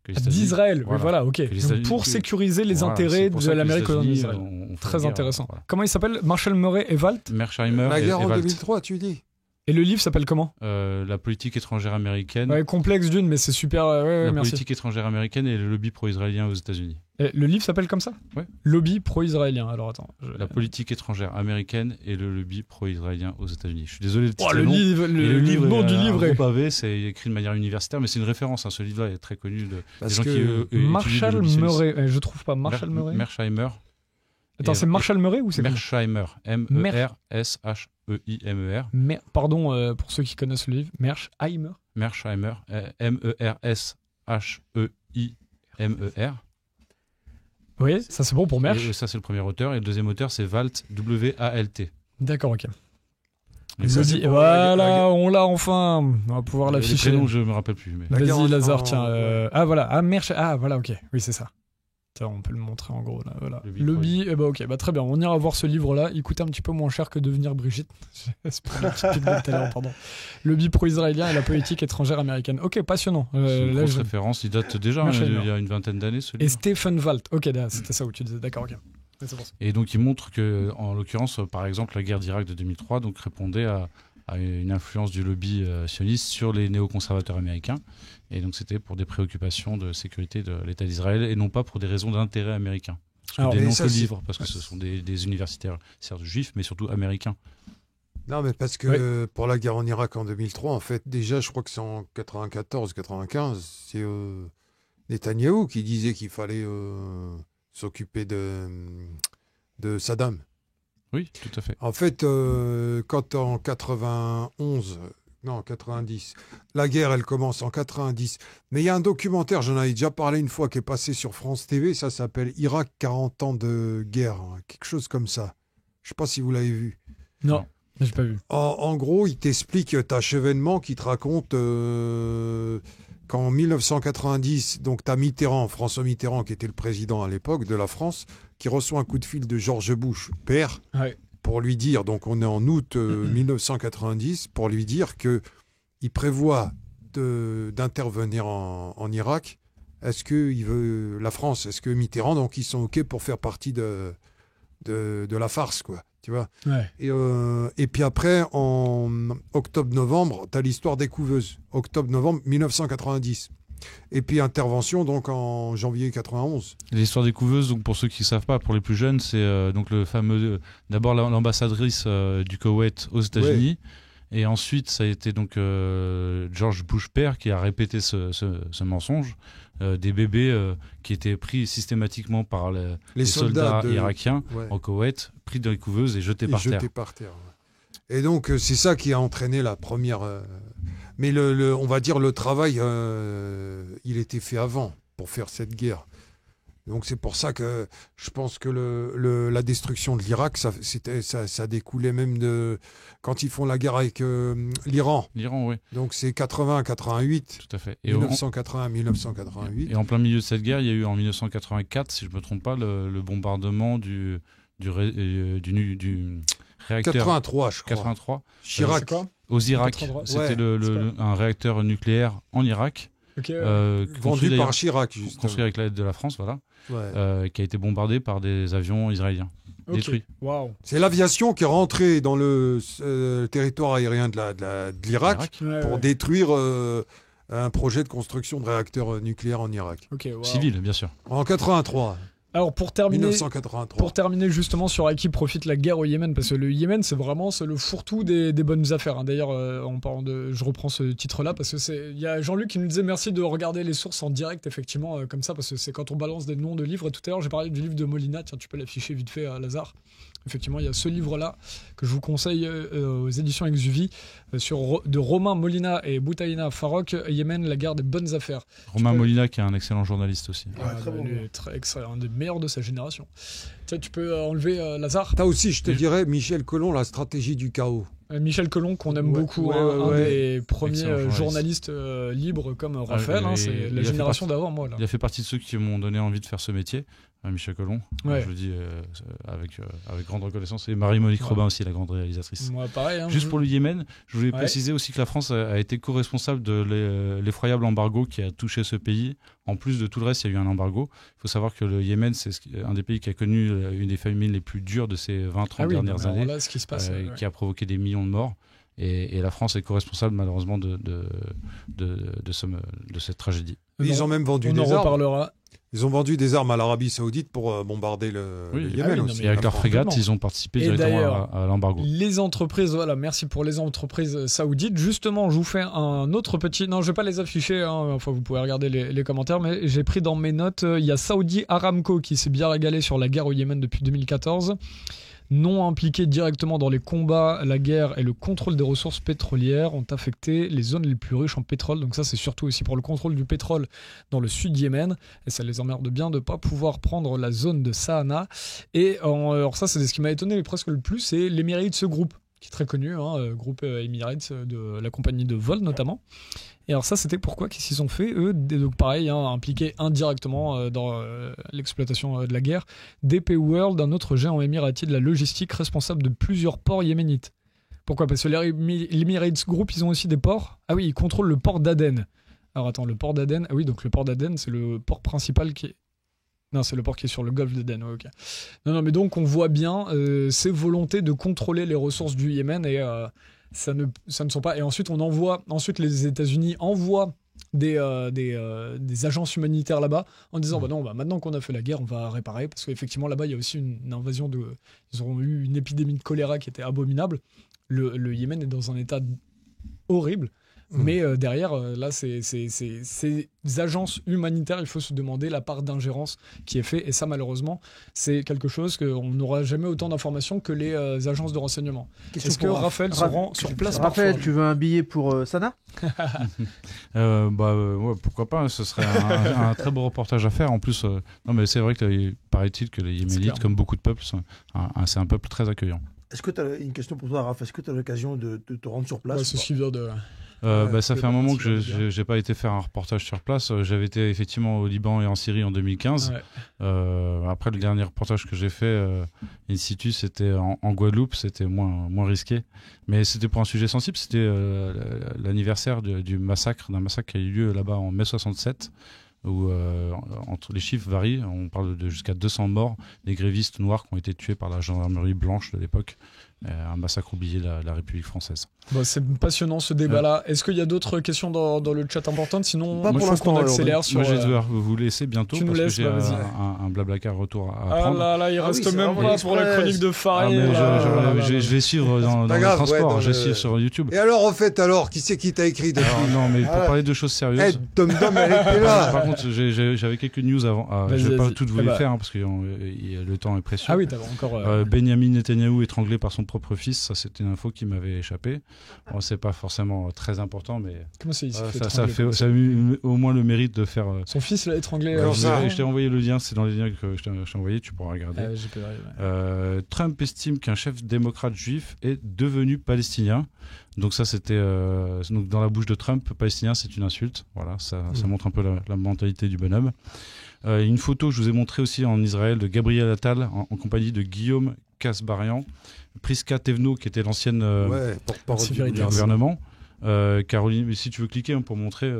D'Israël, voilà, ok. Donc pour sécuriser les intérêts de l'Amérique en Israël. Très intéressant. Voilà. Comment il s'appelle ? Marshall Murray et Walt ? Mearsheimer La guerre et en Walt. 2003, tu dis. Et le livre s'appelle comment ? La politique étrangère américaine. Ouais, complexe d'une, mais c'est super. La merci. politique étrangère américaine et le lobby pro-israélien aux États-Unis. Et le livre s'appelle comme ça ? Ouais. Lobby pro-israélien. Alors attends. La politique étrangère américaine et le lobby pro-israélien aux États-Unis. Je suis désolé de citer le nom du livre est pavé, c'est écrit de manière universitaire, mais c'est une référence. Hein, ce livre-là est très connu des gens qui Marshall Murray, je trouve pas Marshall Murray. Mearsheimer. Attends, c'est Marshall Murray ou c'est Mearsheimer, Mearsheimer. Pardon pour ceux qui connaissent le livre. Mearsheimer. Mearsheimer, Mershimer. Oui, ça c'est bon pour Mersch. Et ça c'est le premier auteur, et le deuxième auteur c'est Walt, W-A-L-T. D'accord, ok. Voilà, on l'a enfin. On va pouvoir l'afficher. Les prénoms, je me rappelle plus. Mais... Vas-y, Lazare, tiens. Voilà. Mersch. Voilà, ok. Oui, c'est ça. On peut le montrer en gros là, voilà. Lobby, ok, très bien, on ira voir ce livre-là. Il coûte un petit peu moins cher que Devenir Brigitte. C'est pour le petit pic de tout à l'heure, pardon. Lobby pro-israélien et la politique étrangère américaine. Ok, passionnant. C'est une grosse référence, il date déjà, il y a une vingtaine d'années ce livre. Et Stephen Walt, ok, c'était ça où tu disais, d'accord, ok. Et donc il montre que, en l'occurrence, par exemple, la guerre d'Irak de 2003 donc, répondait à une influence du lobby sioniste sur les néoconservateurs américains. Et donc c'était pour des préoccupations de sécurité de l'État d'Israël et non pas pour des raisons d'intérêt américain. Parce que ce sont des universitaires, certes juifs, mais surtout américains. Non, mais parce que pour la guerre en Irak en 2003, en fait, déjà, je crois que c'est en 94-95, c'est Netanyahou qui disait qu'il fallait s'occuper de Saddam. Oui, tout à fait. En fait, quand en 90, la guerre, elle commence en 90. Mais il y a un documentaire, j'en avais déjà parlé une fois, qui est passé sur France TV, ça s'appelle Irak, 40 ans de guerre, quelque chose comme ça. Je ne sais pas si vous l'avez vu. Non, je n'ai pas vu. En gros, il t'explique, tu as Chevènement qui te raconte qu'en 1990, donc tu as François Mitterrand, qui était le président à l'époque de la France, qui reçoit un coup de fil de George Bush, père, pour lui dire, donc on est en août 1990, pour lui dire qu'il prévoit d'intervenir en Irak. Est-ce qu'il veut la France, est-ce que Mitterrand, donc ils sont OK pour faire partie de la farce, quoi, tu vois. Et puis après, en octobre-novembre, tu as l'histoire des couveuses, octobre-novembre 1990. Et puis intervention donc en janvier 91. L'histoire des couveuses, donc pour ceux qui ne savent pas, pour les plus jeunes, c'est donc le fameux, d'abord l'ambassadrice du Koweït aux États-Unis, Et ensuite, ça a été donc George Bush père qui a répété ce mensonge. Des bébés qui étaient pris systématiquement par les soldats irakiens en Koweït, pris dans les couveuses et jetés par terre. Et donc, c'est ça qui a entraîné la première... Mais on va dire le travail, il était fait avant pour faire cette guerre. Donc c'est pour ça que je pense que la destruction de l'Irak, ça découlait même de quand ils font la guerre avec l'Iran. L'Iran, oui. Donc c'est 80-88. Tout à fait. 1980-1988. Et en plein milieu de cette guerre, il y a eu en 1984, si je ne me trompe pas, le bombardement du réacteur 83, je crois. 83. Chirac. Aux Irak. C'était un réacteur nucléaire en Irak. Vendu par Chirac, justement. Construit avec l'aide de la France, voilà. Qui a été bombardé par des avions israéliens. Détruits. Wow. C'est l'aviation qui est rentrée dans le territoire aérien de l'Irak pour détruire un projet de construction de réacteurs nucléaires en Irak. Civil, bien sûr. En 83. Alors pour terminer 1983. Justement sur à qui profite la guerre au Yémen, parce que le Yémen c'est le fourre-tout des bonnes affaires. Hein. D'ailleurs, je reprends ce titre-là parce que il y a Jean-Luc qui nous disait merci de regarder les sources en direct, effectivement, comme ça, parce que c'est quand on balance des noms de livres. Et tout à l'heure j'ai parlé du livre de Molina, tiens tu peux l'afficher vite fait à Lazare. Effectivement, il y a ce livre-là que je vous conseille aux éditions Exuvie de Romain Molina et Boutaïna Farok, Yémen, la guerre des bonnes affaires. Romain Molina qui est un excellent journaliste aussi. Il est très excellent, un des meilleurs de sa génération. Tu peux enlever Lazare. T'as aussi, je te dirais, Michel Colomb, La stratégie du chaos. Michel Colomb, qu'on aime beaucoup, un des premiers journalistes libres comme Raphaël, c'est la génération d'avant, moi. Là. Il a fait partie de ceux qui m'ont donné envie de faire ce métier, Michel Colomb. Je le dis avec grande reconnaissance. Et Marie-Monique Robin aussi, la grande réalisatrice. Moi, pareil. Juste pour le Yémen, je voulais préciser aussi que la France a été co-responsable de l'effroyable embargo qui a touché ce pays. En plus de tout le reste, il y a eu un embargo. Il faut savoir que le Yémen, c'est un des pays qui a connu une des famines les plus dures de ces 20-30 dernières années, là, ce qui se passe, qui a provoqué des millions de morts. Et la France est co-responsable malheureusement de cette tragédie. Ils ont même vendu des armes. Ils ont vendu des armes à l'Arabie Saoudite pour bombarder le Yémen aussi. Et avec leurs frégates, ils ont participé directement à l'embargo. Les entreprises, merci pour les entreprises saoudites. Justement, je vous fais un autre petit... Non, je ne vais pas les afficher, enfin vous pouvez regarder les commentaires, mais j'ai pris dans mes notes, il y a Saudi Aramco qui s'est bien régalé sur la guerre au Yémen depuis 2014. Non impliqués directement dans les combats, la guerre et le contrôle des ressources pétrolières ont affecté les zones les plus riches en pétrole. Donc ça, c'est surtout aussi pour le contrôle du pétrole dans le sud Yémen. Et ça les emmerde bien de ne pas pouvoir prendre la zone de Sahana. Et alors ça, c'est ce qui m'a étonné presque le plus, c'est l'Emirates Group, qui est très connu, groupe Emirates, de la compagnie de vol notamment. Et alors ça, c'était pourquoi? Qu'est-ce qu'ils ont fait, eux? Donc pareil, impliqués indirectement dans l'exploitation de la guerre. DP World, un autre géant émirati de la logistique responsable de plusieurs ports yéménites. Pourquoi? Parce que l'Emirates Group, ils ont aussi des ports. Ah oui, ils contrôlent le port d'Aden. Alors attends, le port d'Aden... Ah oui, donc le port d'Aden, c'est le port principal qui est... Non, c'est le port qui est sur le golfe d'Aden. Ok. Non, mais donc on voit bien ces volontés de contrôler les ressources du Yémen et ça ne sont pas. Et ensuite, les États-Unis envoient des agences humanitaires là-bas en disant maintenant qu'on a fait la guerre, on va réparer, parce qu'effectivement là-bas il y a aussi une invasion ils ont eu une épidémie de choléra qui était abominable. Le Yémen est dans un état horrible. Mais derrière, là, ces agences humanitaires, il faut se demander la part d'ingérence qui est faite. Et ça, malheureusement, c'est quelque chose qu'on n'aura jamais autant d'informations que les agences de renseignement. Est-ce que Raphaël se rend sur place Raphaël, parfois, tu veux un billet pour Sana pourquoi pas, ce serait un très beau reportage à faire. En plus, non, mais c'est vrai que paraît-il que les Yéménites, comme beaucoup de peuples, c'est un peuple très accueillant. Est-ce que tu as une question pour toi, Raph? Est-ce que tu as l'occasion de te rendre sur place? C'est ce qui vient de... ça fait un moment que j'ai pas été faire un reportage sur place. J'avais été effectivement au Liban et en Syrie en 2015. Après, le dernier reportage que j'ai fait in situ, c'était en Guadeloupe. C'était moins risqué, mais c'était pour un sujet sensible. C'était l'anniversaire d'un massacre qui a eu lieu là-bas en mai 67. où entre les chiffres varient. On parle de jusqu'à 200 morts, des grévistes noirs qui ont été tués par la gendarmerie blanche de l'époque. Un massacre oublié de la République française. Bon, c'est passionnant ce débat-là. Est-ce qu'il y a d'autres questions dans le chat importantes? Sinon, pas pour l'instant, on accélère sur... Moi, je vais devoir vous laisser bientôt parce que j'ai un Blablacar retour à prendre. Ah là, il reste même pas pour la chronique de Farid. Je vais suivre dans le transport, je suis sur YouTube. Et alors, en fait, qui c'est qui t'a écrit depuis? Non, mais pour parler de choses sérieuses. Tom, elle était là. Par contre, j'avais quelques news avant. Je vais pas toutes vous les faire parce que le temps est précieux. Ah oui, t'avais encore... Benjamin Netanyahou étranglé par son propre fils, ça c'était une info qui m'avait échappé. Bon, c'est pas forcément très important, mais comment ça a eu au moins le mérite de faire. Son fils l'a étranglé. Je t'ai envoyé le lien, c'est dans les liens que je t'ai envoyé, tu pourras regarder. Trump estime qu'un chef démocrate juif est devenu palestinien. Donc ça c'était donc dans la bouche de Trump, palestinien c'est une insulte. Voilà, ça montre un peu la mentalité du bonhomme. Une photo que je vous ai montrée aussi en Israël de Gabriel Attal en compagnie de Guillaume Kasbarian, Priska Tevno qui était l'ancienne porte-parole du gouvernement. Caroline, mais si tu veux cliquer pour montrer.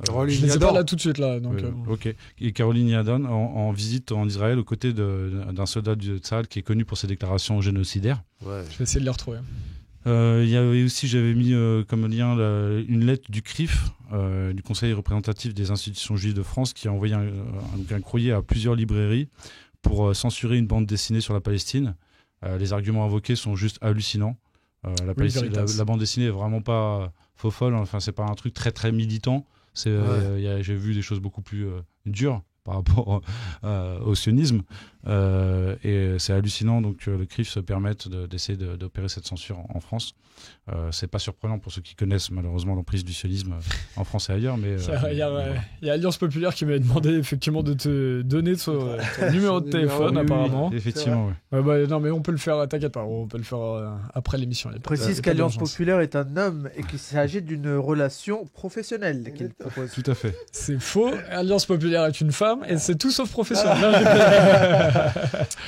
Je ne les ai pas là tout de suite là. Donc, ok. Et Caroline Yadon en visite en Israël aux côtés d'un soldat de Tzahal qui est connu pour ses déclarations génocidaires. Ouais. Je vais essayer de les retrouver. Il y avait aussi, j'avais mis comme lien une lettre du CRIF, du Conseil représentatif des institutions juives de France, qui a envoyé un courrier à plusieurs librairies pour censurer une bande dessinée sur la Palestine. Les arguments invoqués sont juste hallucinants. La bande dessinée est vraiment pas faux folle. Enfin, c'est pas un truc très très militant. J'ai vu des choses beaucoup plus dures par rapport au sionisme. Et c'est hallucinant donc le CRIF se permette d'essayer d'opérer cette censure en France. C'est pas surprenant pour ceux qui connaissent malheureusement l'emprise du sionisme en France et ailleurs. Mais il y a Alliance Populaire qui m'avait demandé effectivement de te donner ton numéro de téléphone apparemment. Oui, effectivement, oui. Non mais on peut le faire, t'inquiète pas, on peut le faire après l'émission. Précise qu'Alliance Populaire est un homme et qu'il s'agit d'une relation professionnelle qu'il propose. Tout à fait. C'est faux. Alliance Populaire est une femme et c'est tout sauf professionnel.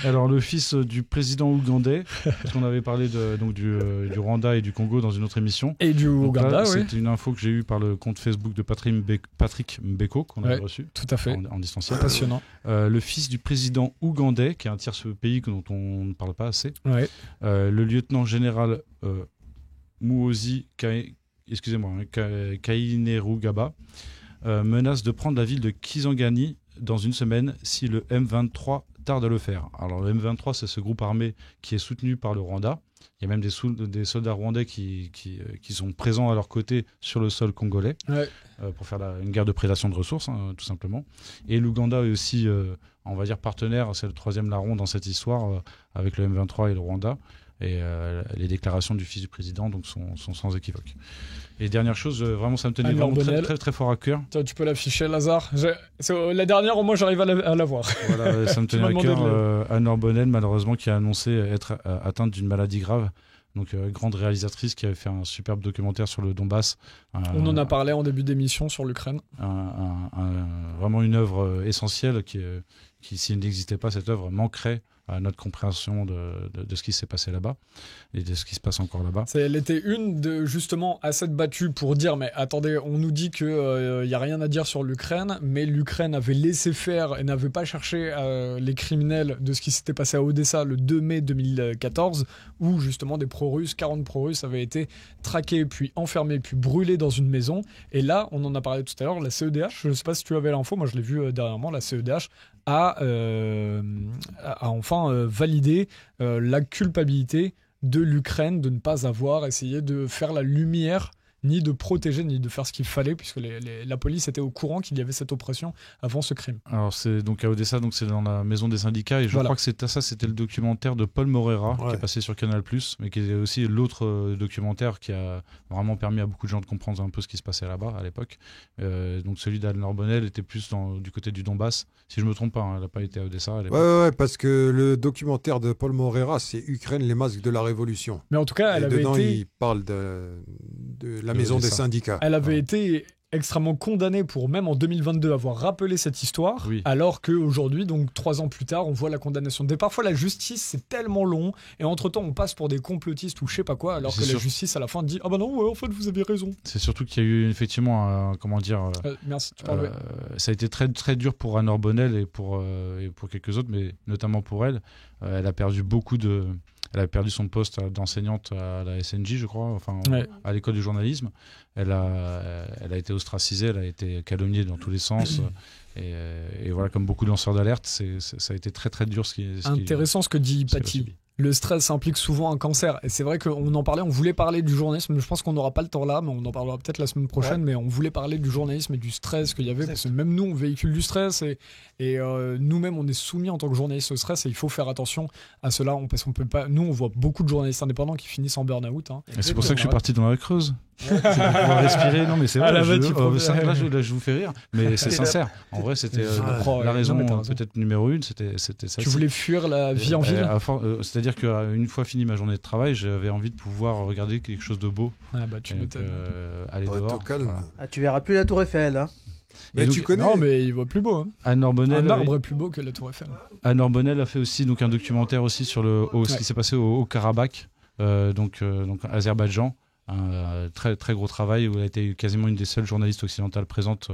Alors le fils du président ougandais, parce qu'on avait parlé du Rwanda et du Congo dans une autre émission. Et du Ouganda, oui. C'était une info que j'ai eue par le compte Facebook de Patrick Mbeko qu'on avait reçu. Tout à fait. En distanciel. Passionnant. Le fils du président ougandais, qui est un tiers pays dont on ne parle pas assez. Ouais. Le lieutenant général Muhoozi Kainerugaba menace de prendre la ville de Kisangani dans une semaine si le M23 tarde à le faire. Alors le M23, c'est ce groupe armé qui est soutenu par le Rwanda. Il y a même des soldats rwandais qui sont présents à leur côté sur le sol congolais pour faire une guerre de prédation de ressources, tout simplement. Et l'Ouganda est aussi, on va dire, partenaire, c'est le troisième larron dans cette histoire, avec le M23 et le Rwanda. Et les déclarations du fils du président donc, sont sans équivoque. Et dernière chose, vraiment ça me tenait vraiment très, très, très fort à cœur. Tu peux l'afficher, Lazare. La dernière, au moins j'arrive à la voir. Voilà, ça me tenait à cœur. Anne-Laure Bonnel, malheureusement, qui a annoncé être atteinte d'une maladie grave. Donc grande réalisatrice qui avait fait un superbe documentaire sur le Donbass. On en a parlé en début d'émission sur l'Ukraine. Vraiment une œuvre essentielle qui s'il n'existait pas, cette œuvre manquerait à notre compréhension de ce qui s'est passé là-bas et de ce qui se passe encore là-bas. Elle était justement assez battue pour dire mais attendez, on nous dit qu'il n'y a rien à dire sur l'Ukraine, mais l'Ukraine avait laissé faire et n'avait pas cherché les criminels de ce qui s'était passé à Odessa le 2 mai 2014 où justement des pro-russes, 40 pro-russes avaient été traqués, puis enfermés, puis brûlés dans une maison. Et là, on en a parlé tout à l'heure, la CEDH, je ne sais pas si tu avais l'info, moi je l'ai vu dernièrement, la CEDH a enfin validé la culpabilité de l'Ukraine de ne pas avoir essayé de faire la lumière, ni de protéger, ni de faire ce qu'il fallait, puisque la police était au courant qu'il y avait cette oppression avant ce crime. Alors c'est donc à Odessa, donc c'est dans la maison des syndicats, et je crois que c'était le documentaire de Paul Morera qui est passé sur Canal+, mais qui est aussi l'autre documentaire qui a vraiment permis à beaucoup de gens de comprendre un peu ce qui se passait là-bas à l'époque. Donc celui d'Anne-Laure Bonnel était plus du côté du Donbass, si je me trompe pas, elle n'a pas été à Odessa à l'époque. Ouais, parce que le documentaire de Paul Morera, c'est Ukraine, les masques de la révolution. Mais en tout cas, il parle de la maison des syndicats. Elle avait été extrêmement condamné pour, même en 2022, avoir rappelé cette histoire, alors qu'aujourd'hui, donc 3 ans plus tard, on voit la condamnation. Parfois, la justice, c'est tellement long, et entre-temps, on passe pour des complotistes ou je sais pas quoi, alors que la justice, à la fin, dit « Ah bah non, en fait, vous avez raison ». C'est surtout qu'il y a eu, effectivement, merci, tu parles, ça a été très, très dur pour Anne Orbonnel et pour quelques autres, mais notamment pour elle. Elle a perdu elle a perdu son poste d'enseignante à la SNJ, je crois, à l'école du journalisme. Elle a été ostracisée, elle a été calomniée dans tous les sens. Et voilà, comme beaucoup de lanceurs d'alerte, ça a été très très dur. Intéressant ce que dit Paty. Le stress implique souvent un cancer. Et c'est vrai qu'on en parlait, on voulait parler du journalisme. Je pense qu'on n'aura pas le temps là, mais on en parlera peut-être la semaine prochaine. Mais on voulait parler du journalisme et du stress qu'il y avait. Parce que même nous, on véhicule du stress. Et nous-mêmes, on est soumis en tant que journaliste au stress. Et il faut faire attention à cela. Parce qu'on peut pas. Nous, on voit beaucoup de journalistes indépendants qui finissent en burn-out. C'est pour ça que je suis parti dans la Creuse. C'est pour pouvoir respirer. Non, mais c'est vrai. Là, je vous fais rire. Mais c'est sincère. En vrai, c'était la raison peut-être numéro 1. C'était ça. Tu voulais fuir la vie en ville. C'est-à-dire qu'une fois fini ma journée de travail, j'avais envie de pouvoir regarder quelque chose de beau. Tu m'étonnes. Aller dehors. Tu verras plus la Tour Eiffel. Hein. Mais donc, tu connais. Non, mais il voit plus beau. Hein. Anne Orbonnel, un arbre est plus beau que la Tour Eiffel. Anne Orbonnel a fait aussi un documentaire aussi sur ce qui s'est passé au Haut-Karabakh, donc Azerbaïdjan. Un très très gros travail où elle a été quasiment une des seules journalistes occidentales présentes.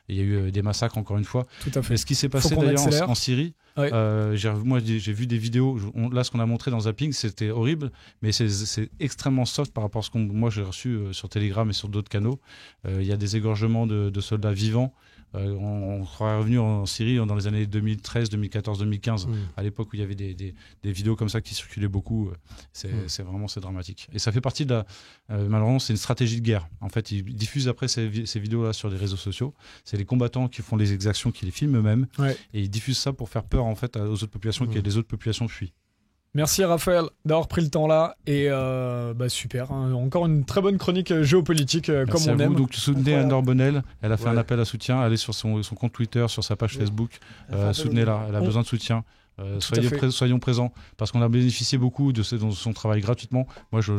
Il y a eu des massacres encore une fois. Tout à fait. Et ce qui s'est passé d'ailleurs en Syrie, moi j'ai vu des vidéos. Là, ce qu'on a montré dans Zapping, c'était horrible, mais c'est extrêmement soft par rapport à ce que moi j'ai reçu sur Telegram et sur d'autres canaux. Il y a des égorgements de soldats vivants. On serait revenu en Syrie dans les années 2013, 2014, 2015, à l'époque où il y avait des vidéos comme ça qui circulaient beaucoup. C'est dramatique. Et ça fait partie de malheureusement, c'est une stratégie de guerre. En fait, ils diffusent après ces vidéos-là sur les réseaux sociaux. C'est les combattants qui font les exactions, qui les filment eux-mêmes, et ils diffusent ça pour faire peur en fait aux autres populations, que les autres populations fuient. Merci Raphaël d'avoir pris le temps là et super, hein. Encore une très bonne chronique géopolitique comme on aime. Donc soutenez Anne Orbonnel, elle a fait un appel à soutien, allez sur son compte Twitter, sur sa page Facebook, soutenez-la, elle a besoin de soutien. Soyons présents parce qu'on a bénéficié beaucoup de son travail gratuitement. Moi je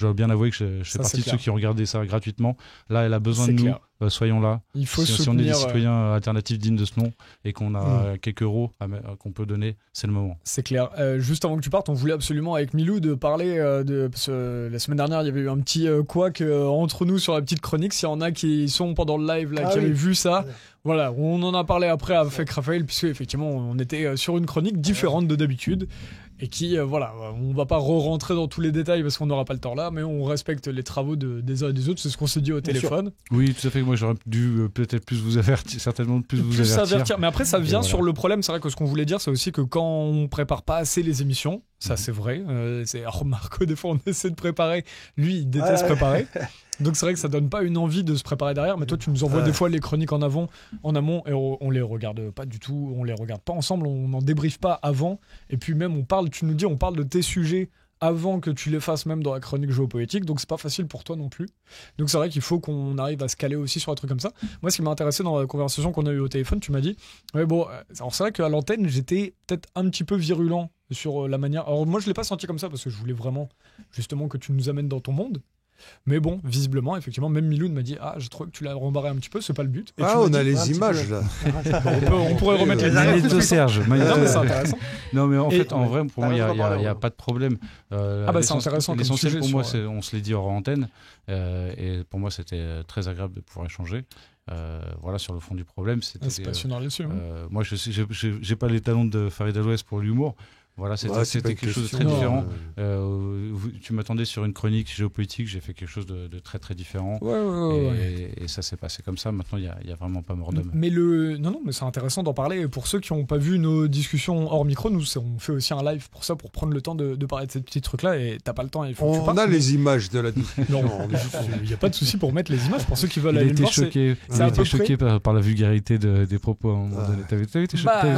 dois bien avouer que je fais partie de ceux qui ont regardé ça gratuitement. Là elle a besoin de nous. Soyons là. Il faut si on est des citoyens alternatifs dignes de ce nom et qu'on a quelques euros qu'on peut donner, c'est le moment. C'est clair. Juste avant que tu partes, on voulait absolument avec Milou de parler parce que la semaine dernière il y avait eu un petit couac entre nous sur la petite chronique. S'il y en a qui sont pendant le live là, qui avaient vu ça, voilà, on en a parlé après avec Raphaël puisque effectivement on était sur une chronique différente de d'habitude. Et qui, on va pas re-rentrer dans tous les détails parce qu'on n'aura pas le temps là, mais on respecte les travaux des uns et des autres, c'est ce qu'on s'est dit au téléphone. Oui, tout à fait, moi j'aurais dû peut-être plus vous avertir, certainement plus vous avertir. Mais après ça vient sur le problème, c'est vrai que ce qu'on voulait dire, c'est aussi que quand on prépare pas assez les émissions, ça c'est vrai, Marco, des fois on essaie de préparer, lui il déteste préparer. Donc c'est vrai que ça donne pas une envie de se préparer derrière, mais toi tu nous envoies des fois les chroniques en amont et on les regarde pas du tout, on les regarde pas ensemble, on n'en débriefe pas avant, et puis même on parle de tes sujets avant que tu les fasses même dans la chronique géopolitique, donc c'est pas facile pour toi non plus. Donc c'est vrai qu'il faut qu'on arrive à se caler aussi sur un truc comme ça. Moi ce qui m'a intéressé dans la conversation qu'on a eue au téléphone, tu m'as dit, alors c'est vrai qu'à l'antenne j'étais peut-être un petit peu virulent sur la manière, alors moi je l'ai pas senti comme ça parce que je voulais vraiment justement que tu nous amènes dans ton monde. Mais bon, visiblement, effectivement, même Miloud m'a dit je trouve que tu l'as rembarré un petit peu, c'est pas le but. Et on a les images là. On pourrait remettre les images de Serge. Non, mais c'est intéressant. Non, mais en fait, en vrai, pour moi, il n'y a pas de problème. C'est intéressant. L'essentiel pour moi, on se l'est dit hors antenne, et pour moi, c'était très agréable de pouvoir échanger. Sur le fond du problème. C'est passionnant là-dessus. Moi, j'ai pas les talents de Farid Alouès pour l'humour. Voilà, c'était quelque chose de très différent. Tu m'attendais sur une chronique géopolitique, j'ai fait quelque chose de très très différent. Et ça s'est passé comme ça. Maintenant, il y a vraiment pas mort d'homme. Mais mais c'est intéressant d'en parler. Pour ceux qui n'ont pas vu nos discussions hors micro, on fait aussi un live pour ça, pour prendre le temps de parler de ces petits trucs-là. Et t'as pas le temps. Il faut on a les images de la discussion. Il n'y a pas de souci pour mettre les images. Pour ceux qui veulent aller le voir, il a été choqué par la vulgarité des propos à un moment donné. T'avais été choqué.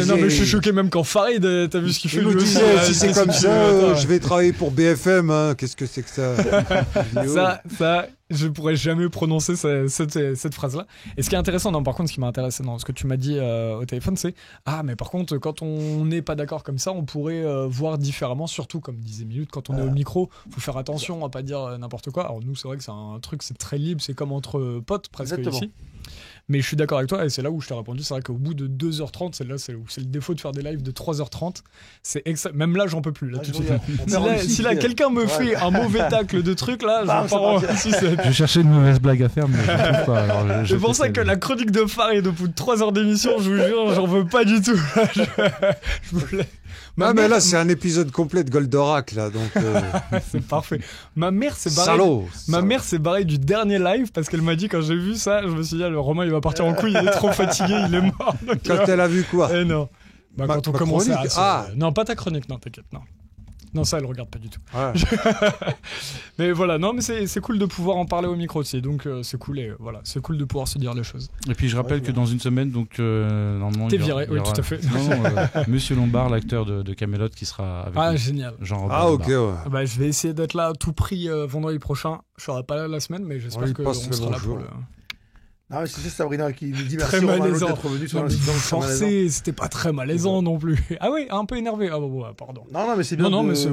Non, mais je suis choqué même quand Farid, t'as vu ce kiffé. Il nous disait, si c'est comme ça, je vais travailler pour BFM. Hein. Qu'est-ce que c'est que ça? Ça, je pourrais jamais prononcer cette phrase-là. Et ce qui est intéressant, non, par contre, ce qui m'a intéressé dans ce que tu m'as dit au téléphone, c'est mais par contre, quand on n'est pas d'accord comme ça, on pourrait voir différemment, surtout comme disait Miloud, quand on est au micro, faut faire attention à pas dire n'importe quoi. Alors nous, c'est vrai que c'est un truc, c'est très libre, c'est comme entre potes presque. Exactement. Ici. Mais je suis d'accord avec toi et c'est là où je t'ai répondu. C'est vrai qu'au bout de 2h30, c'est le défaut de faire des lives de 3h30. Même là, j'en peux plus. Là, tout de suite. Si là, quelqu'un me fait un mauvais tacle de trucs, là, je pars en... Je cherchais une mauvaise blague à faire, mais je trouve pas. Alors, c'est pour ça que la chronique de Farid, au bout de 3 heures d'émission, je vous jure, j'en veux pas du tout. Je voulais... mais là, c'est un épisode complet de Goldorak, là, donc... c'est parfait. Ma mère s'est barrée du dernier live parce qu'elle m'a dit, quand j'ai vu ça, je me suis dit, le Romain, il va partir en couille, il est trop fatigué, il est mort. Donc, quand elle a vu quoi? Non. Quand on commençait à... Non, pas ta chronique, non, t'inquiète, non. Non, ça, elle regarde pas du tout. Ouais. Mais voilà, non, mais c'est cool de pouvoir en parler au micro aussi. Donc, c'est cool et voilà, c'est cool de pouvoir se dire les choses. Et puis, je rappelle que dans une semaine, donc, normalement. T'es viré, oui, tout à fait. Monsieur Lombard, l'acteur de Camelot, qui sera avec nous. Génial. Jean-Robert ok, ouais. Je vais essayer d'être là à tout prix vendredi prochain. Je serai pas là la semaine, mais j'espère qu'on sera là pour le. C'est ça, Sabrina qui nous dit merci d'être revenu sur l'incident. Forcé, c'était pas très malaisant non plus. Ah oui, un peu énervé. Ah bon, pardon. Non, mais c'est bien. Mais c'est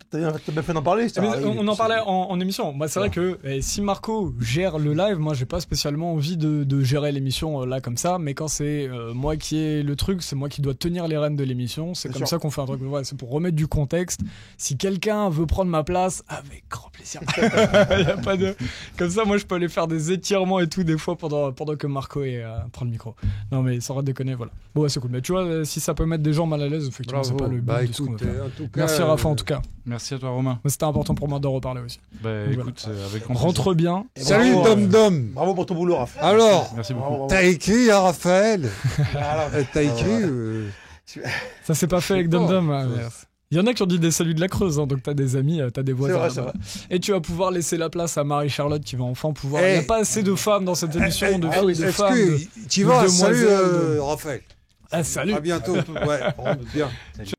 t'as bien fait d'en parler. On en parlait en émission. Moi, c'est vrai que si Marco gère le live, moi, j'ai pas spécialement envie de gérer l'émission là comme ça. Mais quand c'est moi qui ai le truc, c'est moi qui dois tenir les rênes de l'émission. C'est comme ça qu'on fait un truc. Ouais, c'est pour remettre du contexte. Si quelqu'un veut prendre ma place, avec grand plaisir. Il y a pas de. Comme ça, moi, je peux aller faire des étirements et tout des fois pendant que Marco prend le micro. Non mais sans déconner, voilà. Bon c'est cool. Mais tu vois, si ça peut mettre des gens mal à l'aise, effectivement, c'est pas le but de ce qu'on veut faire. Merci Rafa en tout cas. Merci à toi Romain. C'était important pour moi d'en reparler aussi. Écoute, avec rentre bien. Salut Dom Dom. Bravo pour ton boulot Raphaël. Alors, merci beaucoup. T'as écrit à Raphaël. T'as écrit. Ça s'est pas fait avec Dom Dom. Il y en a qui ont dit des saluts de la Creuse, hein, donc t'as des amis, t'as des voisins. C'est vrai. Et tu vas pouvoir laisser la place à Marie-Charlotte qui va enfin pouvoir. Il n'y a pas assez de femmes dans cette émission, de filles, de femmes. Tu vas, salut Raphaël. Salut. À bientôt. Ouais, bien.